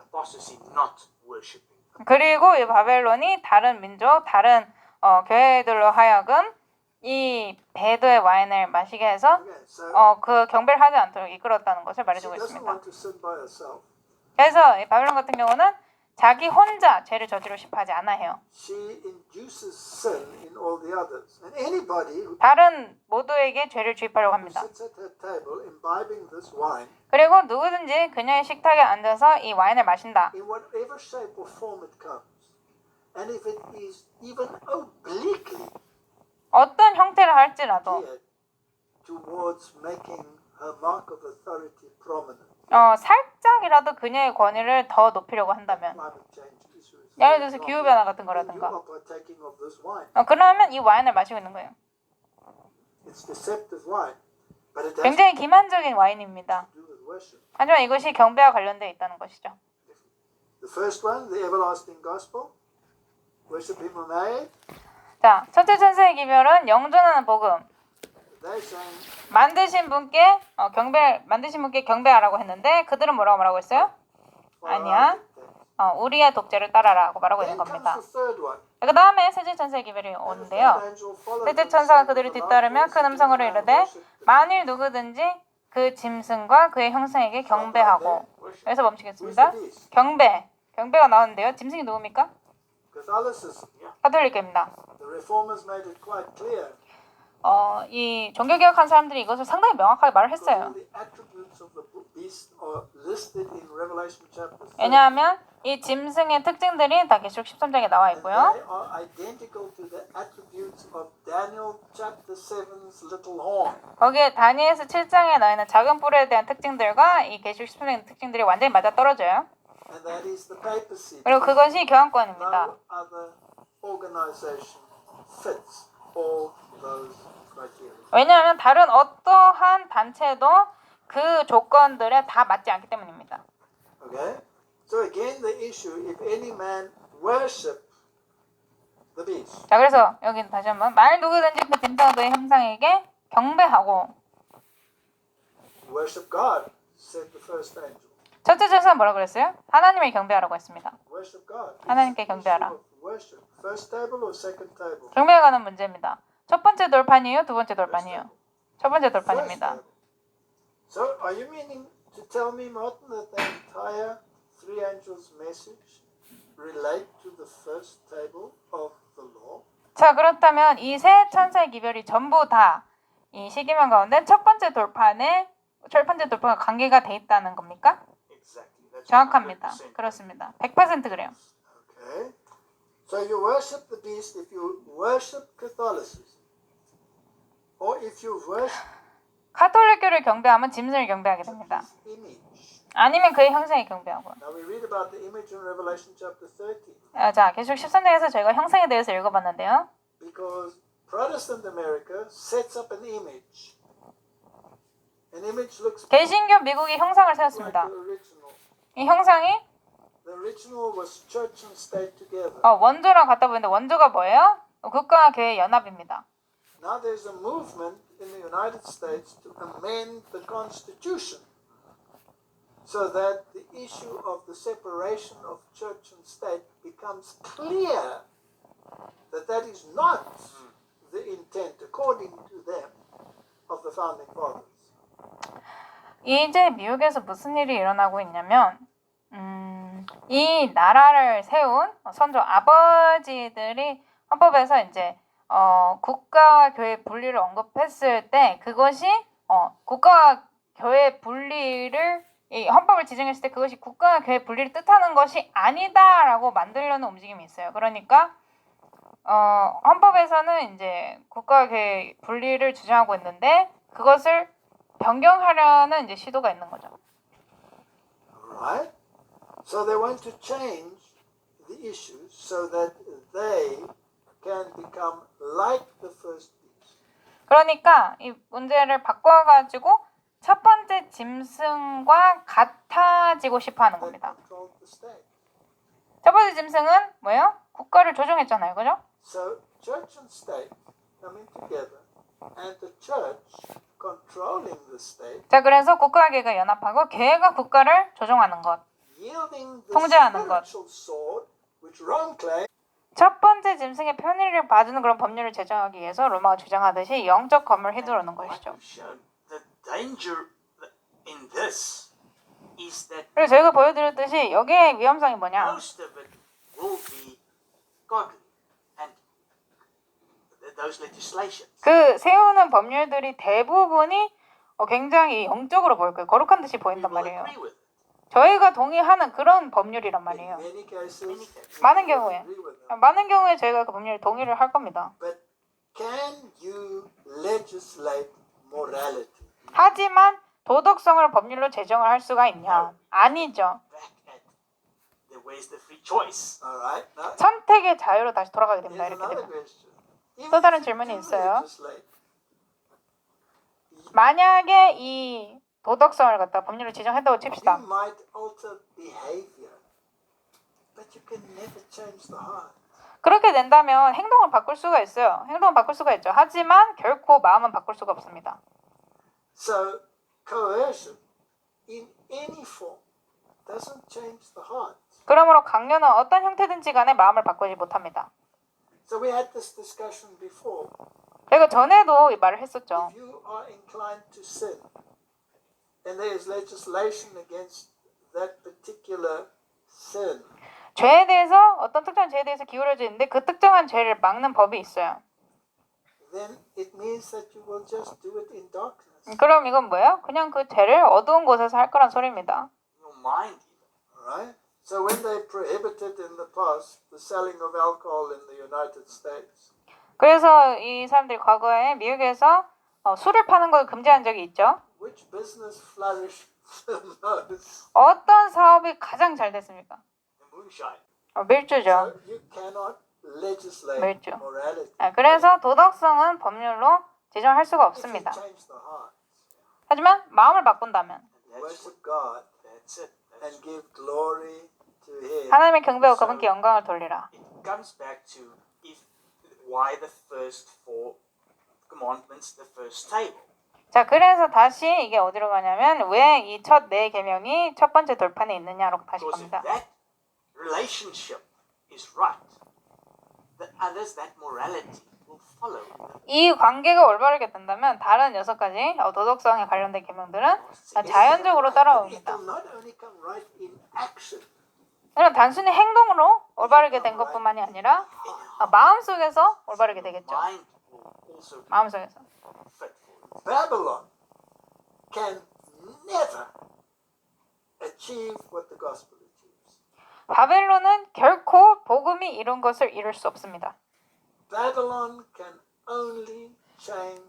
apostasy, not worshipping. 그리고 이 바벨론이 다른 민족, 다른 교회들로 하여금 이 배도의 와인을 마시게 해서 Okay, so 그 경배를 하지 않도록 이끌었다는 것을 she 말해주고 doesn't 있습니다. want to sin by herself. 그래서 이 바벨론 같은 경우는 자기 혼자 죄를 저지르고 싶어 하지 않아 해요. She induces sin in all the others. And anybody who 다른 모두에게 죄를 주입하려고 합니다. sits at her table imbibing this wine, 그리고 누구든지 그녀의 식탁에 앉아서 이 와인을 마신다. in whatever shape or form it comes, and if it is even obliquely 어떤 형태를 할지라도 geared towards making her mark of authority prominent. 살짝이라도 그녀의 권위를 더 높이려고 한다면, Climate change issues. 예를 들어서 기후 변화 같은 You 거라든가, are partaking of this wine. 그러면 이 와인을 마시고 있는 거예요. It's deceptive wine, but it has 굉장히 기만적인 와인입니다. to do with worship. 하지만 이것이 경배와 관련되어 있다는 것이죠. The first one, the everlasting gospel, worship him who made. 자, 첫째 천사의 기별은 영존하는 복음. They saying 만드신 분께 경배하라고 했는데 그들은 뭐라고 했어요? follow 아니야. our dictates. 우리의 독재를 따라라고 말하고 있는 Then comes 겁니다. the third one. 그 다음에 셋째 천사의 기별이 And the 오는데요. third angel followed 셋째 them, 천사가 saying 그들을 with a loud 뒤따르며 voice, 큰 음성으로 "Give 이르되 worship the 만일 누구든지 그 짐승과 그의 형상에게 경배하고. Worship. 여기서 Who's 멈추겠습니다. the beast? 경배가 나오는데요. 짐승이 누굽니까? Catholicism. 가톨릭교입니다. The reformers made it quite clear. 이 종교개혁한 사람들이 이것을 상당히 명확하게 말을 Because all 했어요. the attributes of the beast are listed in Revelation chapter 3. 왜냐하면 이 짐승의 특징들이 다 계시록 13장에 나와 And 있고요. they are identical to the attributes of Daniel chapter 7's little horn. 거기에 다니엘서 7장에 나와 있는 작은 뿔에 대한 특징들과 이 계시록 13장의 특징들이 완전히 맞아 떨어져요. And that is the papacy. 그리고 그것이 교황권입니다. No other organization fits all those criteria. 왜냐하면 다른 어떠한 단체도 그 조건들에 다 맞지 않기 때문입니다. Okay? So again the issue, if any man worship the beast. 자, 그래서 여기 다시 한번 말 누구든지 그 짐승과 그의 형상에게 경배하고. Worship God, said the first angel. 첫째 천사는 뭐라고 그랬어요? 하나님을 경배하라고 했습니다. Worship God. 하나님께 It's the 경배하라. issue of worship. First table or second table? 경배에 관한 문제입니다. 첫 번째 돌판이에요? 두 번째 First 돌판이에요? table. 첫 번째 First 돌판입니다. table. So are you meaning to tell me, Martin, that the entire three angels' message relate to the first table of the law? 자, 그렇다면 이 세 천사의 기별이 전부 다 이 시기명 가운데 첫 번째 돌판과 관계가 돼 있다는 겁니까? Exactly. That's 정확합니다. 100%. 그렇습니다. 100% 그래요. Okay. So you worship the beast if you worship Catholicism. Or if you worship 가톨릭교를 경배하면 짐승을 경배하게 됩니다. his image. 아니면 그의 형상에 경배하고요. Now we read about the image in Revelation chapter 13. 자, 계속 13장에서 저희가 형상에 대해서 읽어봤는데요. Because Protestant America sets up an image. An image looks 개신교 미국이 형상을 like 세웠습니다. the original. 이 형상이 The original was church and state together. 원조랑 같다 보이는데 원조가 뭐예요? 국가와 교회의 연합입니다. Now there's a movement in the United States to amend the Constitution so that the issue of the separation of church and state becomes clear that that is not the intent, according to them, of the founding fathers. 이제 미국에서 무슨 일이 일어나고 있냐면 이 나라를 세운 선조 아버지들이 헌법에서 이제 국가와 교회 분리를 언급했을 때 그것이 국가와 교회 분리를 이 헌법을 지정했을 때 그것이 국가와 교회 분리를 뜻하는 것이 아니다라고 만들려는 움직임이 있어요. 그러니까 헌법에서는 이제 국가와 교회 분리를 주장하고 있는데 그것을 변경하려는 이제 시도가 있는 거죠. Alright? So they want to change the issues so that they can become like the first beast. 그러니까 이 문제를 바꿔가지고 첫 번째 짐승과 같아지고 싶어 하는 They 겁니다. controlled the state. 첫 번째 짐승은 뭐예요? 국가를 조종했잖아요. 그죠? So church and state coming together and the church controlling the state, 자, 그래서 국가와 교회가 연합하고 교회가 국가를 조종하는 것. yielding the 통제하는 것. spiritual sword, which Rome claimed 첫 번째 짐승의 편의를 봐주는 그런 법률을 제정하기 위해서 로마가 주장하듯이 영적 검을 휘두르는 것이죠. What we've shown, the danger in this is that 그리고 저희가 보여드렸듯이 여기에 위험성이 뭐냐? most of it will be godly and those legislations. 그 세우는 법률들이 대부분이 굉장히 영적으로 보일 거예요. 거룩한 듯이 We 보인단 will 말이에요. agree with it. 저희가 동의하는 그런 법률이란 in 말이에요. many cases, Many cases. 많은 we 경우에. agree with them. 많은 경우에 저희가 그 법률에 동의를 할 겁니다. But can you legislate morality? 하지만 도덕성을 법률로 제정을 할 수가 있냐? 아니죠. Back at where's the free choice? All right. Now, 선택의 자유로 다시 돌아가게 됩니다. here's 이렇게 another 되면. question. Even 또 다른 if you 질문이 do 있어요. legislate, 만약에 이 도덕성을 갖다 법률로 지정했다고 you 칩시다. might alter behavior, but you can never change the heart. 그렇게 된다면 행동을 바꿀 수가 있어요. 행동을 바꿀 수가 있죠. 하지만 결코 마음은 바꿀 수가 없습니다. So coercion in any form doesn't change the heart. 그러므로 강요는 어떤 형태든지 간에 마음을 바꾸지 못합니다. So we had this discussion before. 제가 전에도 이 말을 했었죠. If you are inclined to sin, and there is legislation against that particular sin, 죄에 대해서 어떤 특정한 죄에 대해서 기울어져 있는데 그 특정한 죄를 막는 법이 있어요. then it means that you will just do it in darkness. 그럼 이건 뭐예요? 그냥 그 죄를 어두운 곳에서 할 거란 소리입니다. Your mind even. Right? So when they prohibited in the past the selling of alcohol in the United States, 그래서 이 사람들이 과거에 미국에서 술을 파는 걸 금지한 적이 있죠. which business flourished the most? 어떤 사업이 가장 잘 됐습니까? The moonshine. 밀주죠. So you cannot legislate Mil주. morality. 그래서 도덕성은 법률로 제정할 수가 If you 없습니다. change the heart, 하지만 마음을 바꾼다면 That's worship God That's it. and give glory to Him. 하나님의 경배하고 그분께 영광을 돌리라. It comes back to why the first four commandments, the first table. 자, 그래서 다시 이게 어디로 가냐면 왜 이 첫 네 계명이 첫 번째 돌판에 있느냐로 다시 Because if 갑니다. that relationship is right, the others, that morality will follow. 이 관계가 올바르게 된다면 다른 6가지 도덕성에 관련된 계명들은 자연적으로 It 따라옵니다. will not only come right in action, 그럼 단순히 행동으로 올바르게 된 것뿐만이 아니라 마음속에서 올바르게 되겠죠. Mind will also be 마음속에서. fit for it. Babylon can never achieve what the gospel achieves. 바벨론은 결코 복음이 이룬 것을 이룰 수 없습니다. Babylon can only change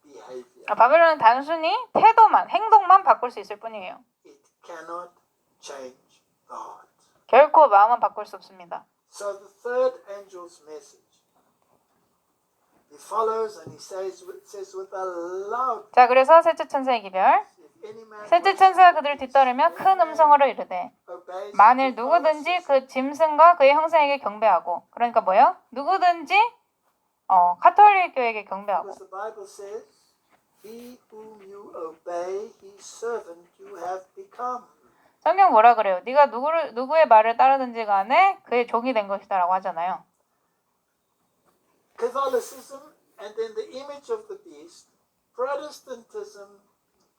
behavior. 바벨론은 단순히 태도만, 행동만 바꿀 수 있을 뿐이에요. It cannot change the heart. 결코 마음은 바꿀 수 없습니다. So the third angel's message, he follows and he says with a loud, 자, 그래서 셋째 천사의 기별. if any man 셋째 천사가 그들을 뒤따르며 큰 음성으로 이르되 obeys, 만일 누구든지 그 짐승과 그의 형상에게 경배하고, 그러니까 뭐예요? 누구든지 카톨릭 교회에게 경배하고, because the Bible says, he whom you obey, his servant you have become. 성경 뭐라 그래요? 네가 누구의 말을 따르든지 간에 그의 종이 된 것이다라고 하잖아요. Catholicism and then the image of the beast, Protestantism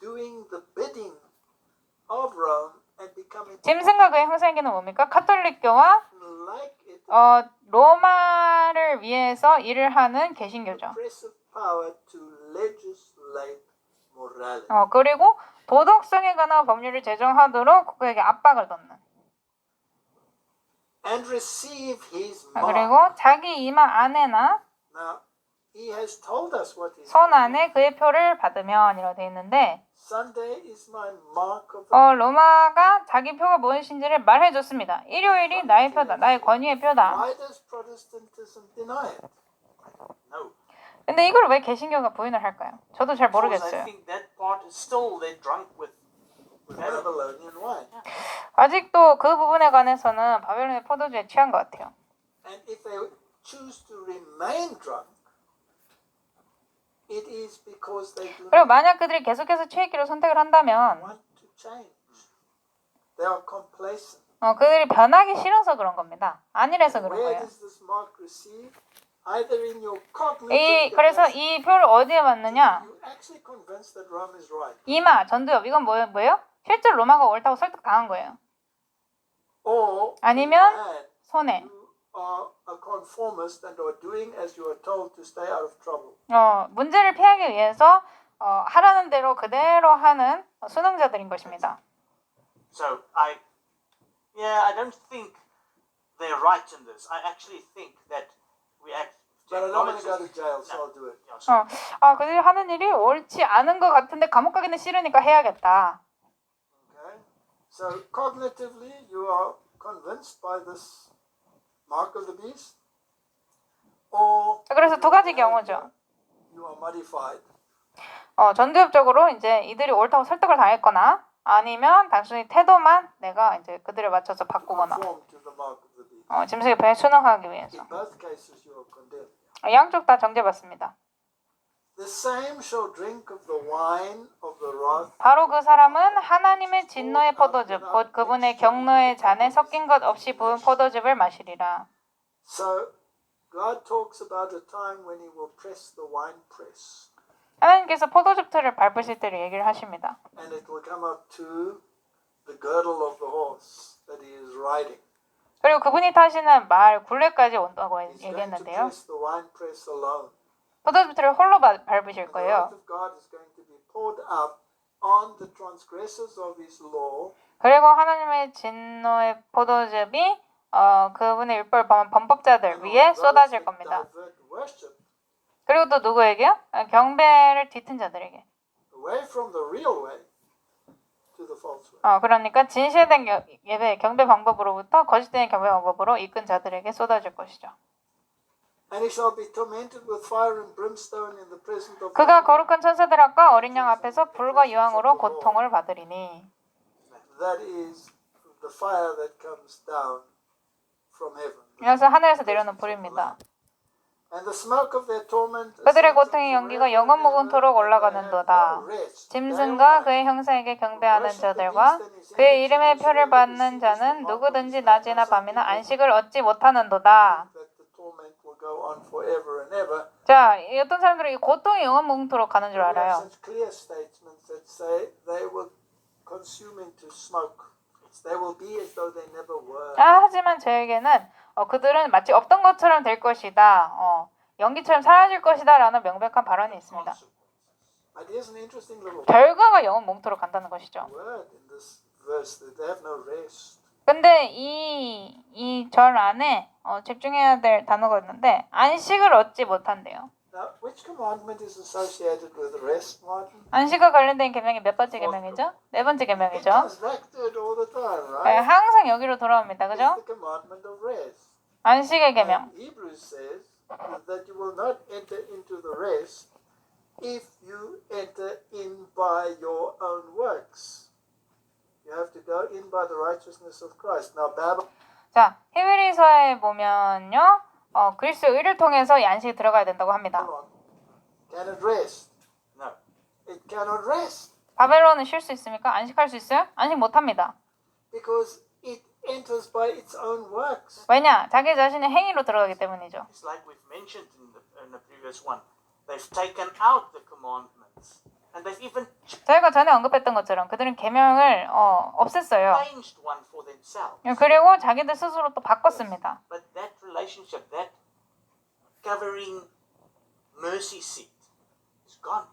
doing the bidding of Rome and becoming 짐승과 그의 형상에게는 뭡니까? 카톨릭교와 like it, 로마를 위해서 일을 하는 개신교죠. oppressive power to legislate morality. 그리고 도덕성에 관한 법률을 제정하도록 그에게 압박을 넣는. And receive his 그리고 mark. 자기 이마 안에나 Now, he has told us what his 손 mark 안에 그의 표를 받으면 이라고 되어 있는데 Sunday is my mark of the 로마가 자기 표가 무엇인지를 말해줬습니다. 일요일이 나의 표다. 나의 권위의 표다. Why does Protestantism deny it? No. 근데 이걸 왜 개신교가 부인을 할까요? 저도 잘 Because I 모르겠어요. think that part is still they're drunk with Babylonian wine. 아직도 그 부분에 관해서는 바벨론의 포도주에 취한 것 같아요. And if they choose to remain drunk, it is because they do 그리고 not 만약 그들이 계속해서 취했기로 선택을 한다면 want to change. They are complacent. 그들이 변하기 싫어서 그런 겁니다. 안일해서 그런 Where 거예요. does this mark receive? Either in your cognitive 그래서 capacity, 이 표를 어디에 받느냐? you're actually convinced that Rome is right. 이마, 전두엽 이건 뭐예요? 실제로 로마가 옳다고 설득당한 거예요. Or 아니면 and 손해. you are a conformist and are doing as you are told to stay out of trouble. 문제를 피하기 위해서 하라는 대로 그대로 하는 순응자들인 것입니다. So I don't think they're right in this. I actually think that we have But I don't want to go to jail, so I'll do it. Yeah, so 그들이 하는 일이 옳지 않은 것 같은데 감옥 가기는 싫으니까 해야겠다. Okay? So cognitively, you are convinced by this mark of the beast, or 그래서 두 가지 경우죠. you are modified. 전교협적으로 이제 이들이 옳다고 설득을 당했거나 아니면 단순히 태도만 내가 이제 그들에 맞춰서 바꾸거나 Conform to the mark of the beast. 짐승의 순응하기 위해서. In both cases, you are condemned. 양쪽 다 정죄받습니다. The same shall drink of the wine of the wrath. 바로 그 사람은 하나님의 진노의 포도즙 곧 그분의 경노의 잔에 섞인 것 없이 부은 포도즙을 마시리라. So God talks about a time when He will press the wine press, 하나님께서 포도즙 틀을 밟으실 때를 얘기를 하십니다. and it will come up to the girdle of the horse that He is riding. 그리고 그분이 타시는 말 굴레까지 온다고 He's going to 얘기했는데요. press the wine press alone. 포도즙 틀을 홀로 밟으실 And the 거예요. wrath of God is going to be poured out on the transgressors of His law, 그리고 하나님의 진노의 포도즙이 그분의 율법을 범한 범법자들 and on 위에 those 쏟아질 that 겁니다. divert worship 그리고 또 누구에게요? 경배를 뒤튼 자들에게. away from the real way to the false way. 그러니까 진실된 예배 경배 방법으로부터 거짓된 경배 방법으로 이끈 자들에게 쏟아질 것이죠. And he shall be tormented with fire and brimstone in the presence of 그가 God. 거룩한 천사들 앞과 어린 양 앞에서 불과 유황으로 고통을 받으리니. That is the fire that comes down from heaven. 이것은 하늘에서 내려오는 불입니다. And the smoke of their torment 그들의 고통의 연기가 영원 무궁토록 올라가는도다. 짐승과 그의 형상에게 경배하는 자들과 그의 이름의 표를 받는 자는 누구든지 낮이나 밤이나 안식을 얻지 못하는도다. that the torment will go on forever and ever. 자, 어떤 사람들은 이 고통이 영원 무궁토록 가는 줄 We have 알아요. such clear statements that say they will consume into smoke. They will be as though they never were. 하지만 저에게는 그들은 마치 없던 것처럼 될 것이다. 연기처럼 사라질 것이다 라는 명백한 발언이 있습니다. But here's an interesting little 결과가 영원 몽토록 간다는 것이죠. word in this verse that they have no rest. 근데 이 절 안에 집중해야 될 단어가 있는데 안식을 얻지 못한대요. Now, which commandment is associated with rest, Martin? 안식과 관련된 계명이 몇 번째 계명이죠? 네 번째 It 계명이죠. comes back to it all the time, right? 항상 여기로 돌아옵니다. It's 그죠? the commandment of rest. 안식의 계명. And Hebrews says that you will not enter into the rest if you enter in by your own works. You have to go in by the righteousness of Christ. Now, Babylon 자, 히브리서에 보면요. 그리스도 의를 통해서 이 안식에 들어가야 된다고 합니다. cannot rest. no. It cannot rest 바벨론은 쉴 수 있습니까? 안식할 수 있어요? 안식 못 합니다. because it enters by its own works. 왜냐? 자기 자신의 행위로 들어가기 때문이죠. It's like we've mentioned in the previous one. They've taken out the commandments and they've even 저희가 전에 언급했던 것처럼 그들은 계명을 없앴어요. changed one for themselves. 그리고 자기들 스스로 또 바꿨습니다. But that relationship, that covering mercy seat, is gone.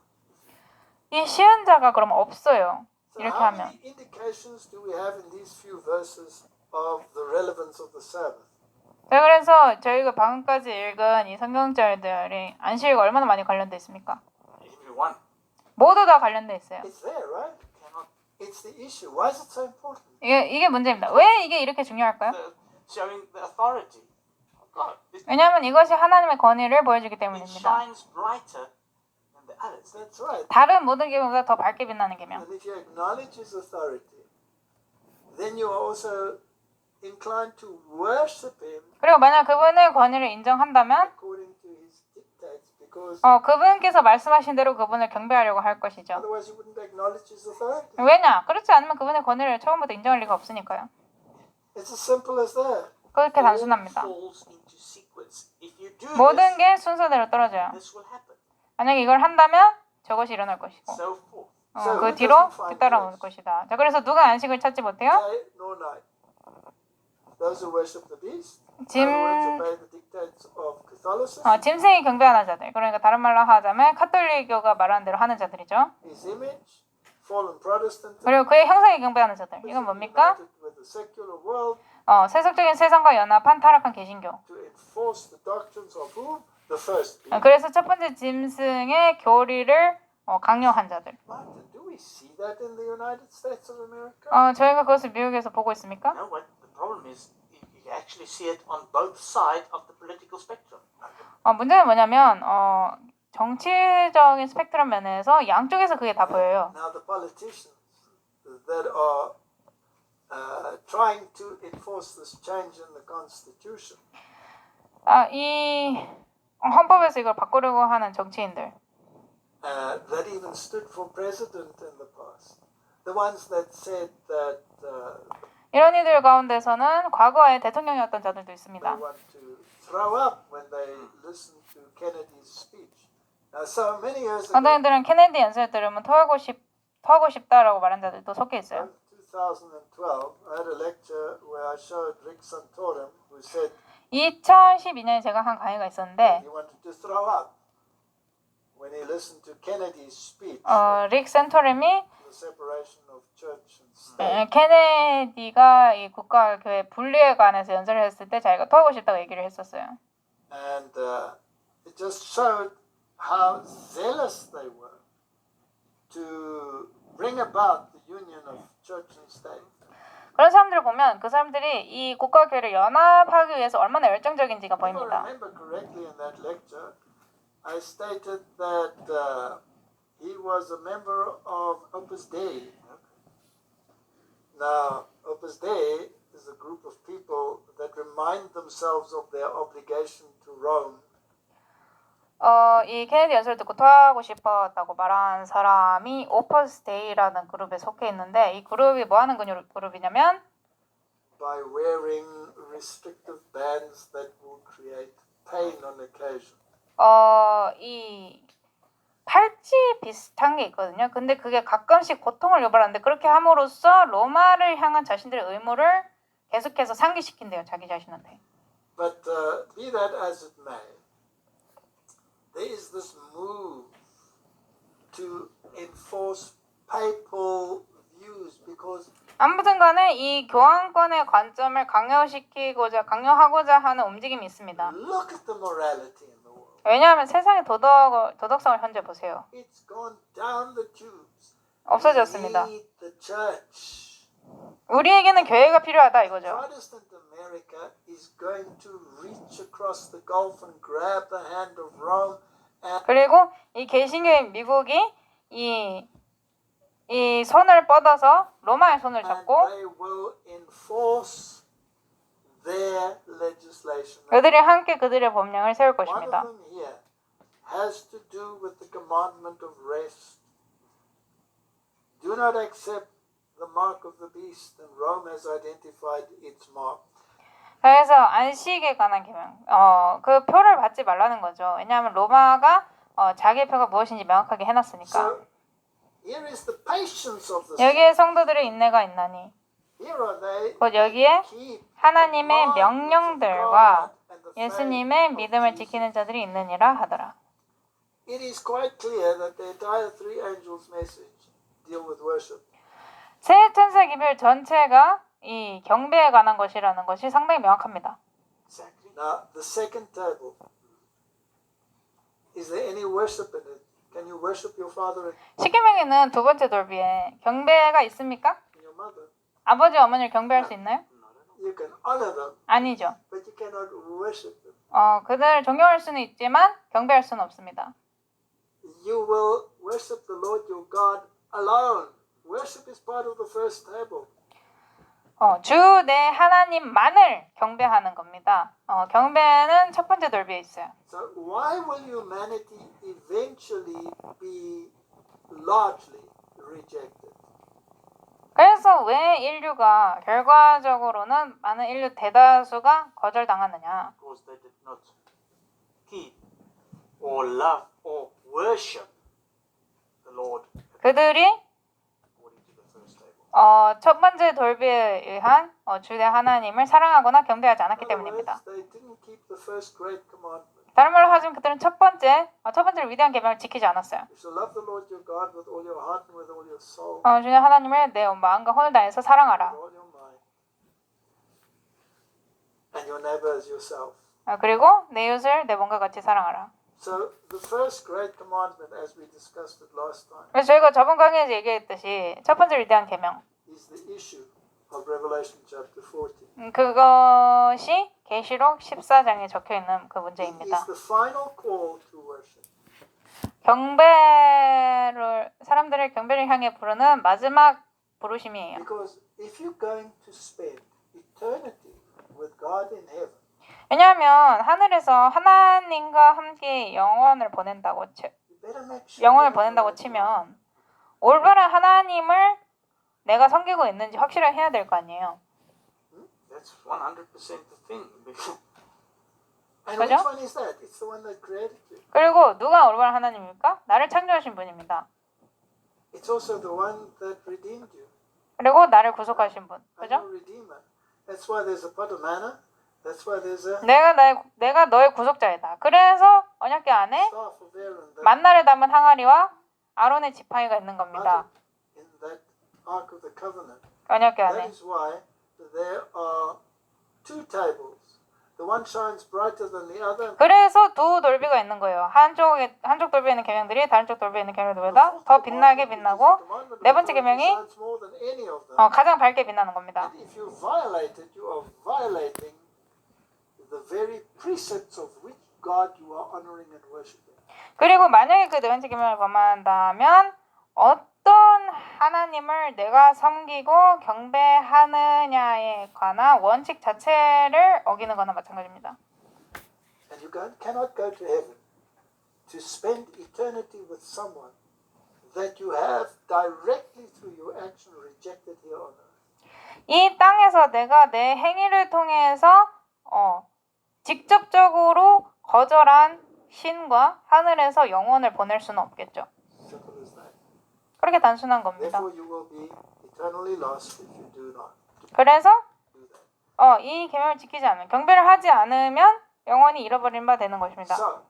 이 시은자가 그럼 없어요. So 이렇게 how 하면. many indications do we have in these few verses of the relevance of the Sabbath? 자, 그래서 저희가 방금까지 읽은 이 성경절들이 안식과 얼마나 많이 관련돼 있습니까? Everyone 모두 다 관련돼 있어요. It's there, right? cannot. It's the issue. Why is it so important? 이게 문제입니다. 왜 이게 이렇게 중요할까요? Showing the authority of God. 왜냐하면 이것이 하나님의 권위를 보여주기 It 때문입니다. shines brighter than the others. That's right. 다른 모든 계명보다 더 밝게 빛나는 계명. And if you acknowledge His authority, then you are also inclined to worship Him 그리고 만약 그분의 권위를 인정한다면 according to His dictates, because 그분께서 말씀하신 대로 그분을 경배하려고 할 것이죠. otherwise you wouldn't acknowledge His authority. 왜냐? 그렇지 않으면 그분의 권위를 처음부터 인정할 리가 없으니까요. It's as simple as that. 그렇게 All 단순합니다. falls into sequence. If you do 모든 this, 게 순서대로 떨어져요. this will happen. 만약에 이걸 한다면 저것이 일어날 것이고 So forth. 그 뒤로 뒤따라올 것이다. 자, 그래서 누가 안식을 찾지 못해요? Day nor night. Those who worship the beast, 짐, in other words, obey the dictates of Catholicism, 짐승이 경배하는 자들. 그러니까 다른 말로 하자면 카톨릭교가 말하는 대로 하는 자들이죠. His image, fallen Protestant, 그리고 그의 형상에 경배하는 자들. 이건 뭡니까? united with the secular world 세속적인 세상과 연합한 타락한 개신교. to enforce the doctrines of who? The first people. 그래서 첫 번째 짐승의 교리를 강요한 자들. But do we see that in the United States of America? 저희가 그것을 미국에서 보고 있습니까? You know what the problem is? You actually see it on both sides of the political spectrum. 문제는 뭐냐면 정치적인 스펙트럼 면에서 양쪽에서 그게 다 보여요. Now the politicians that are trying to enforce this change in the Constitution, 이 헌법에서 이걸 바꾸려고 하는 정치인들. that even stood for president in the past, the ones that said that 이런 이들 가운데서는 과거에 대통령이었던 자들도 they 있습니다. want to throw up when they listen to Kennedy's speech. Now, so many years ago, 상당히들은 케네디 연설을 들으면 토하고 싶다라고 말한 자들도 섞여 있어요. in 2012, I had a lecture where I showed Rick Santorum, who said 2012년에 제가 한 강의가 있었는데 he wanted to throw up when he listened to Kennedy's speech, 릭 센토렘이 the separation of church and state. 케네디가 이 국가 교회 분리에 관해서 연설을 했을 때 자기가 토하고 싶다고 얘기를 했었어요. And it just showed how zealous they were to bring about the union of church and state. 그런 사람들을 보면 그 사람들이 이 국가 교회를 연합하기 위해서 얼마나 열정적인지가 If I 보입니다. remember correctly in that lecture, I stated that he was a member of Opus Dei. Now, Opus Dei is a group of people that remind themselves of their obligation to Rome. 이 케네디 연설을 듣고 토하고 싶었다고 말한 사람이 오퍼스 데이라는 그룹에 속해 있는데 이 그룹이 뭐 하는 그룹이냐면 By wearing restrictive bands that will create pain on occasion. 이 팔찌 비슷한 게 있거든요. 근데 그게 가끔씩 고통을 유발하는데 그렇게 함으로써 로마를 향한 자신들의 의무를 계속해서 상기시킨대요. 자기 자신한테. But be that as it may, there is this move to enforce papal views because 아무튼 간에 이 교황권의 관점을 강요하고자 하는 움직임이 있습니다. look at the morality in the world. 왜냐하면 세상의 도덕성을 현재 보세요. It's gone down the tubes. 없어졌습니다. We need the church. 우리에게는 교회가 필요하다 이거죠. Protestant America is going to reach across the gulf and grab the hand of Rome and 그리고 이 개신교의 미국이 이 손을 뻗어서 로마의 손을 잡고 they will enforce their legislation. 그들이 함께 그들의 법령을 세울 One of 것입니다. them here has to do with the commandment of rest. Do not accept the mark of the beast, and Rome has identified its mark. 그래서 안식에 관한 계명, 그 표를 받지 말라는 거죠. 왜냐하면 로마가 자기의 표가 무엇인지 명확하게 해놨으니까. So here is the patience of the 여기에 성도들의 인내가 있나니 Here are they 곧 여기에 keep 하나님의 the 명령들과 commandments of God and the faith 예수님의 of 믿음을 Jesus. 지키는 자들이 있느니라 하더라. It is quite clear that the entire three angels' message deal with worship. 세 천사 기별 전체가 이 경배에 관한 것이라는 것이 상당히 명확합니다. Exactly. Now, the second table. Is there any worship in it? Can you worship your father 십계명에는 두 번째 돌비에 경배가 있습니까? and your mother? 아버지 어머니를 경배할 수 있나요? You can honor them, 아니죠. but you cannot worship them. 그들을 존경할 수는 있지만 경배할 수는 없습니다. You will worship the Lord your God alone. Worship is part of the first table. 주 내 하나님만을 경배하는 겁니다. 경배는 첫 번째 돌비에 있어요. So why will humanity eventually be largely rejected? 그래서 왜 인류가 결과적으로는 많은 인류 대다수가 거절당하느냐? Because they did not keep or love or worship the Lord 그들이 according to the first table. 첫 번째 돌비에 의한 주의 하나님을 사랑하거나 경배하지 않았기 In other words, 때문입니다. they didn't keep the first great commandment. 다른 말로 하자면 그들은 첫 번째로 위대한 계명을 지키지 않았어요. You shall love the Lord your God with all your heart and with all your soul, 주의 하나님을 내 마음과 혼을 다해서 사랑하라. with all your mind, and your neighbor as yourself. 그리고 내 이웃을 내 몸과 같이 사랑하라. So the first great commandment, as we discussed it last time, 그래서 저희가 저번 강의에서 얘기했듯이 첫 번째 위대한 계명. is the issue of Revelation chapter 14. 그것이 계시록 14장에 적혀 있는 그 It 문제입니다. is the final call to worship. 경배를 사람들을 경배를 향해 부르는 마지막 부르심이에요. Because if you're going to spend eternity with God in heaven, 왜냐하면 하늘에서 하나님과 함께 영원을 보낸다고 you better make sure 영혼을 you have 보낸다고 the right God. 치면 올바른 하나님을 내가 섬기고 있는지 확실하게 해야 될 거 아니에요. That's 100% the thing. And 그죠? which one is that? It's the one that created you. 그리고 누가 올바른 하나님입니까? 나를 창조하신 분입니다. It's also the one that redeemed you. 그리고 나를 구속하신 분. I'm 그죠? your redeemer. That's why there's a pot of manna. That's why there's a 내가 너의 구속자이다. 그래서 언약궤 안에 staff of Aaron that 만나를 담은 항아리와 아론의 지팡이가 있는 겁니다. in that Ark of the Covenant. 언약궤 That 안에. is why there are two tables. The one shines brighter than the other. 그래서 두 돌비가 있는 거예요. 한쪽 돌비에 있는 계명들이 다른 쪽 돌비에 있는 계명들보다 더 빛나게 빛나고 네 번째 계명이 shines more than any of them. 가장 밝게 빛나는 겁니다. And if you violate it, you are violating the very precepts of which God you are honoring and worshiping. 그리고 만약에 그 네 번째 계명을 범한다면 어떤 하나님을 내가 섬기고 경배하느냐에 관한 원칙 자체를 어기는 거나 마찬가지입니다. And you cannot go to heaven to spend eternity with someone that you have directly through your action rejected here on earth. 이 땅에서 내가 내 행위를 통해서 직접적으로 거절한 신과 하늘에서 영혼을 보낼 수는 없겠죠. Simple as that. 그렇게 단순한 겁니다. Therefore, you will be eternally lost if you do not 그래서 do that. 이 계명을 지키지 않으면 경배를 하지 않으면 영원히 잃어버린 바 되는 것입니다. So,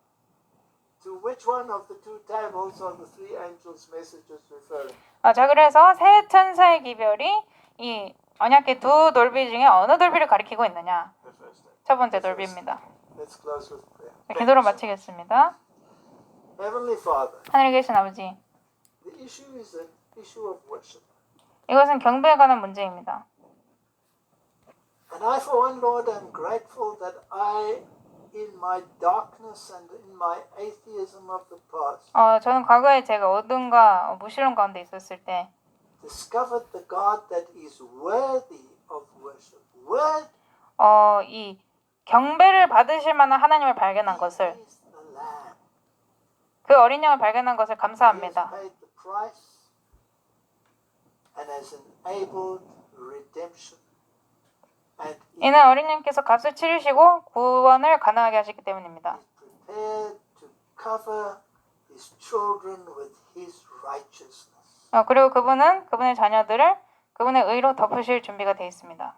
to which one of the two tables are the three angels' messages referring? 자, 그래서 세 천사의 기별이 이 언약궤 두 돌비 중에 어느 돌비를 가리키고 있느냐? The first day. 첫 번째 돌비입니다. Let's close with prayer. 기도로 마치겠습니다. Heavenly Father, 하늘에 계신 아버지, the issue is an issue of worship. 이것은 경배에 관한 문제입니다. And I, for one, Lord, am grateful that I, in my darkness and in my atheism of the past, 저는 과거에 제가 어둠과 무신론 가운데 있었을 때 discovered the God that is worthy of worship. Worthy 이 경배를 받으실 만한 하나님을 발견한 것을 is the Lamb. 그 어린 양을 발견한 것을 He has 감사합니다. paid the price and has enabled redemption. And he 이는 어린 양께서 값을 치르시고 구원을 가능하게 하셨기 때문입니다. is prepared to cover his children with his righteousness. 그리고 그분은 그분의 자녀들을 그분의 의로 덮으실 준비가 되어 있습니다.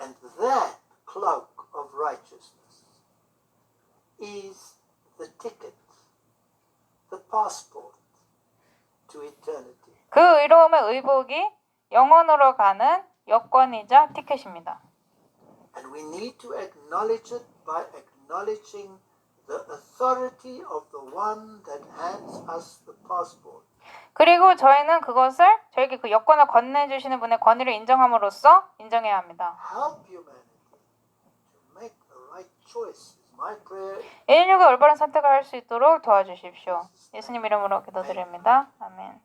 And that cloak of righteousness is the ticket, the passport to eternity. 그 의로움의 의복이 영원으로 가는 여권이자 티켓입니다. And we need to acknowledge it by acknowledging the authority of the one that hands us the passport. 그리고 저희는 그것을 저에게 그 여권을 건네주시는 분의 권위를 인정함으로써 인정해야 합니다. Help humanity to make the right choice. Is my prayer. 인류가 올바른 선택을 할 수 있도록 도와주십시오. 예수님 이름으로 기도드립니다. 아멘.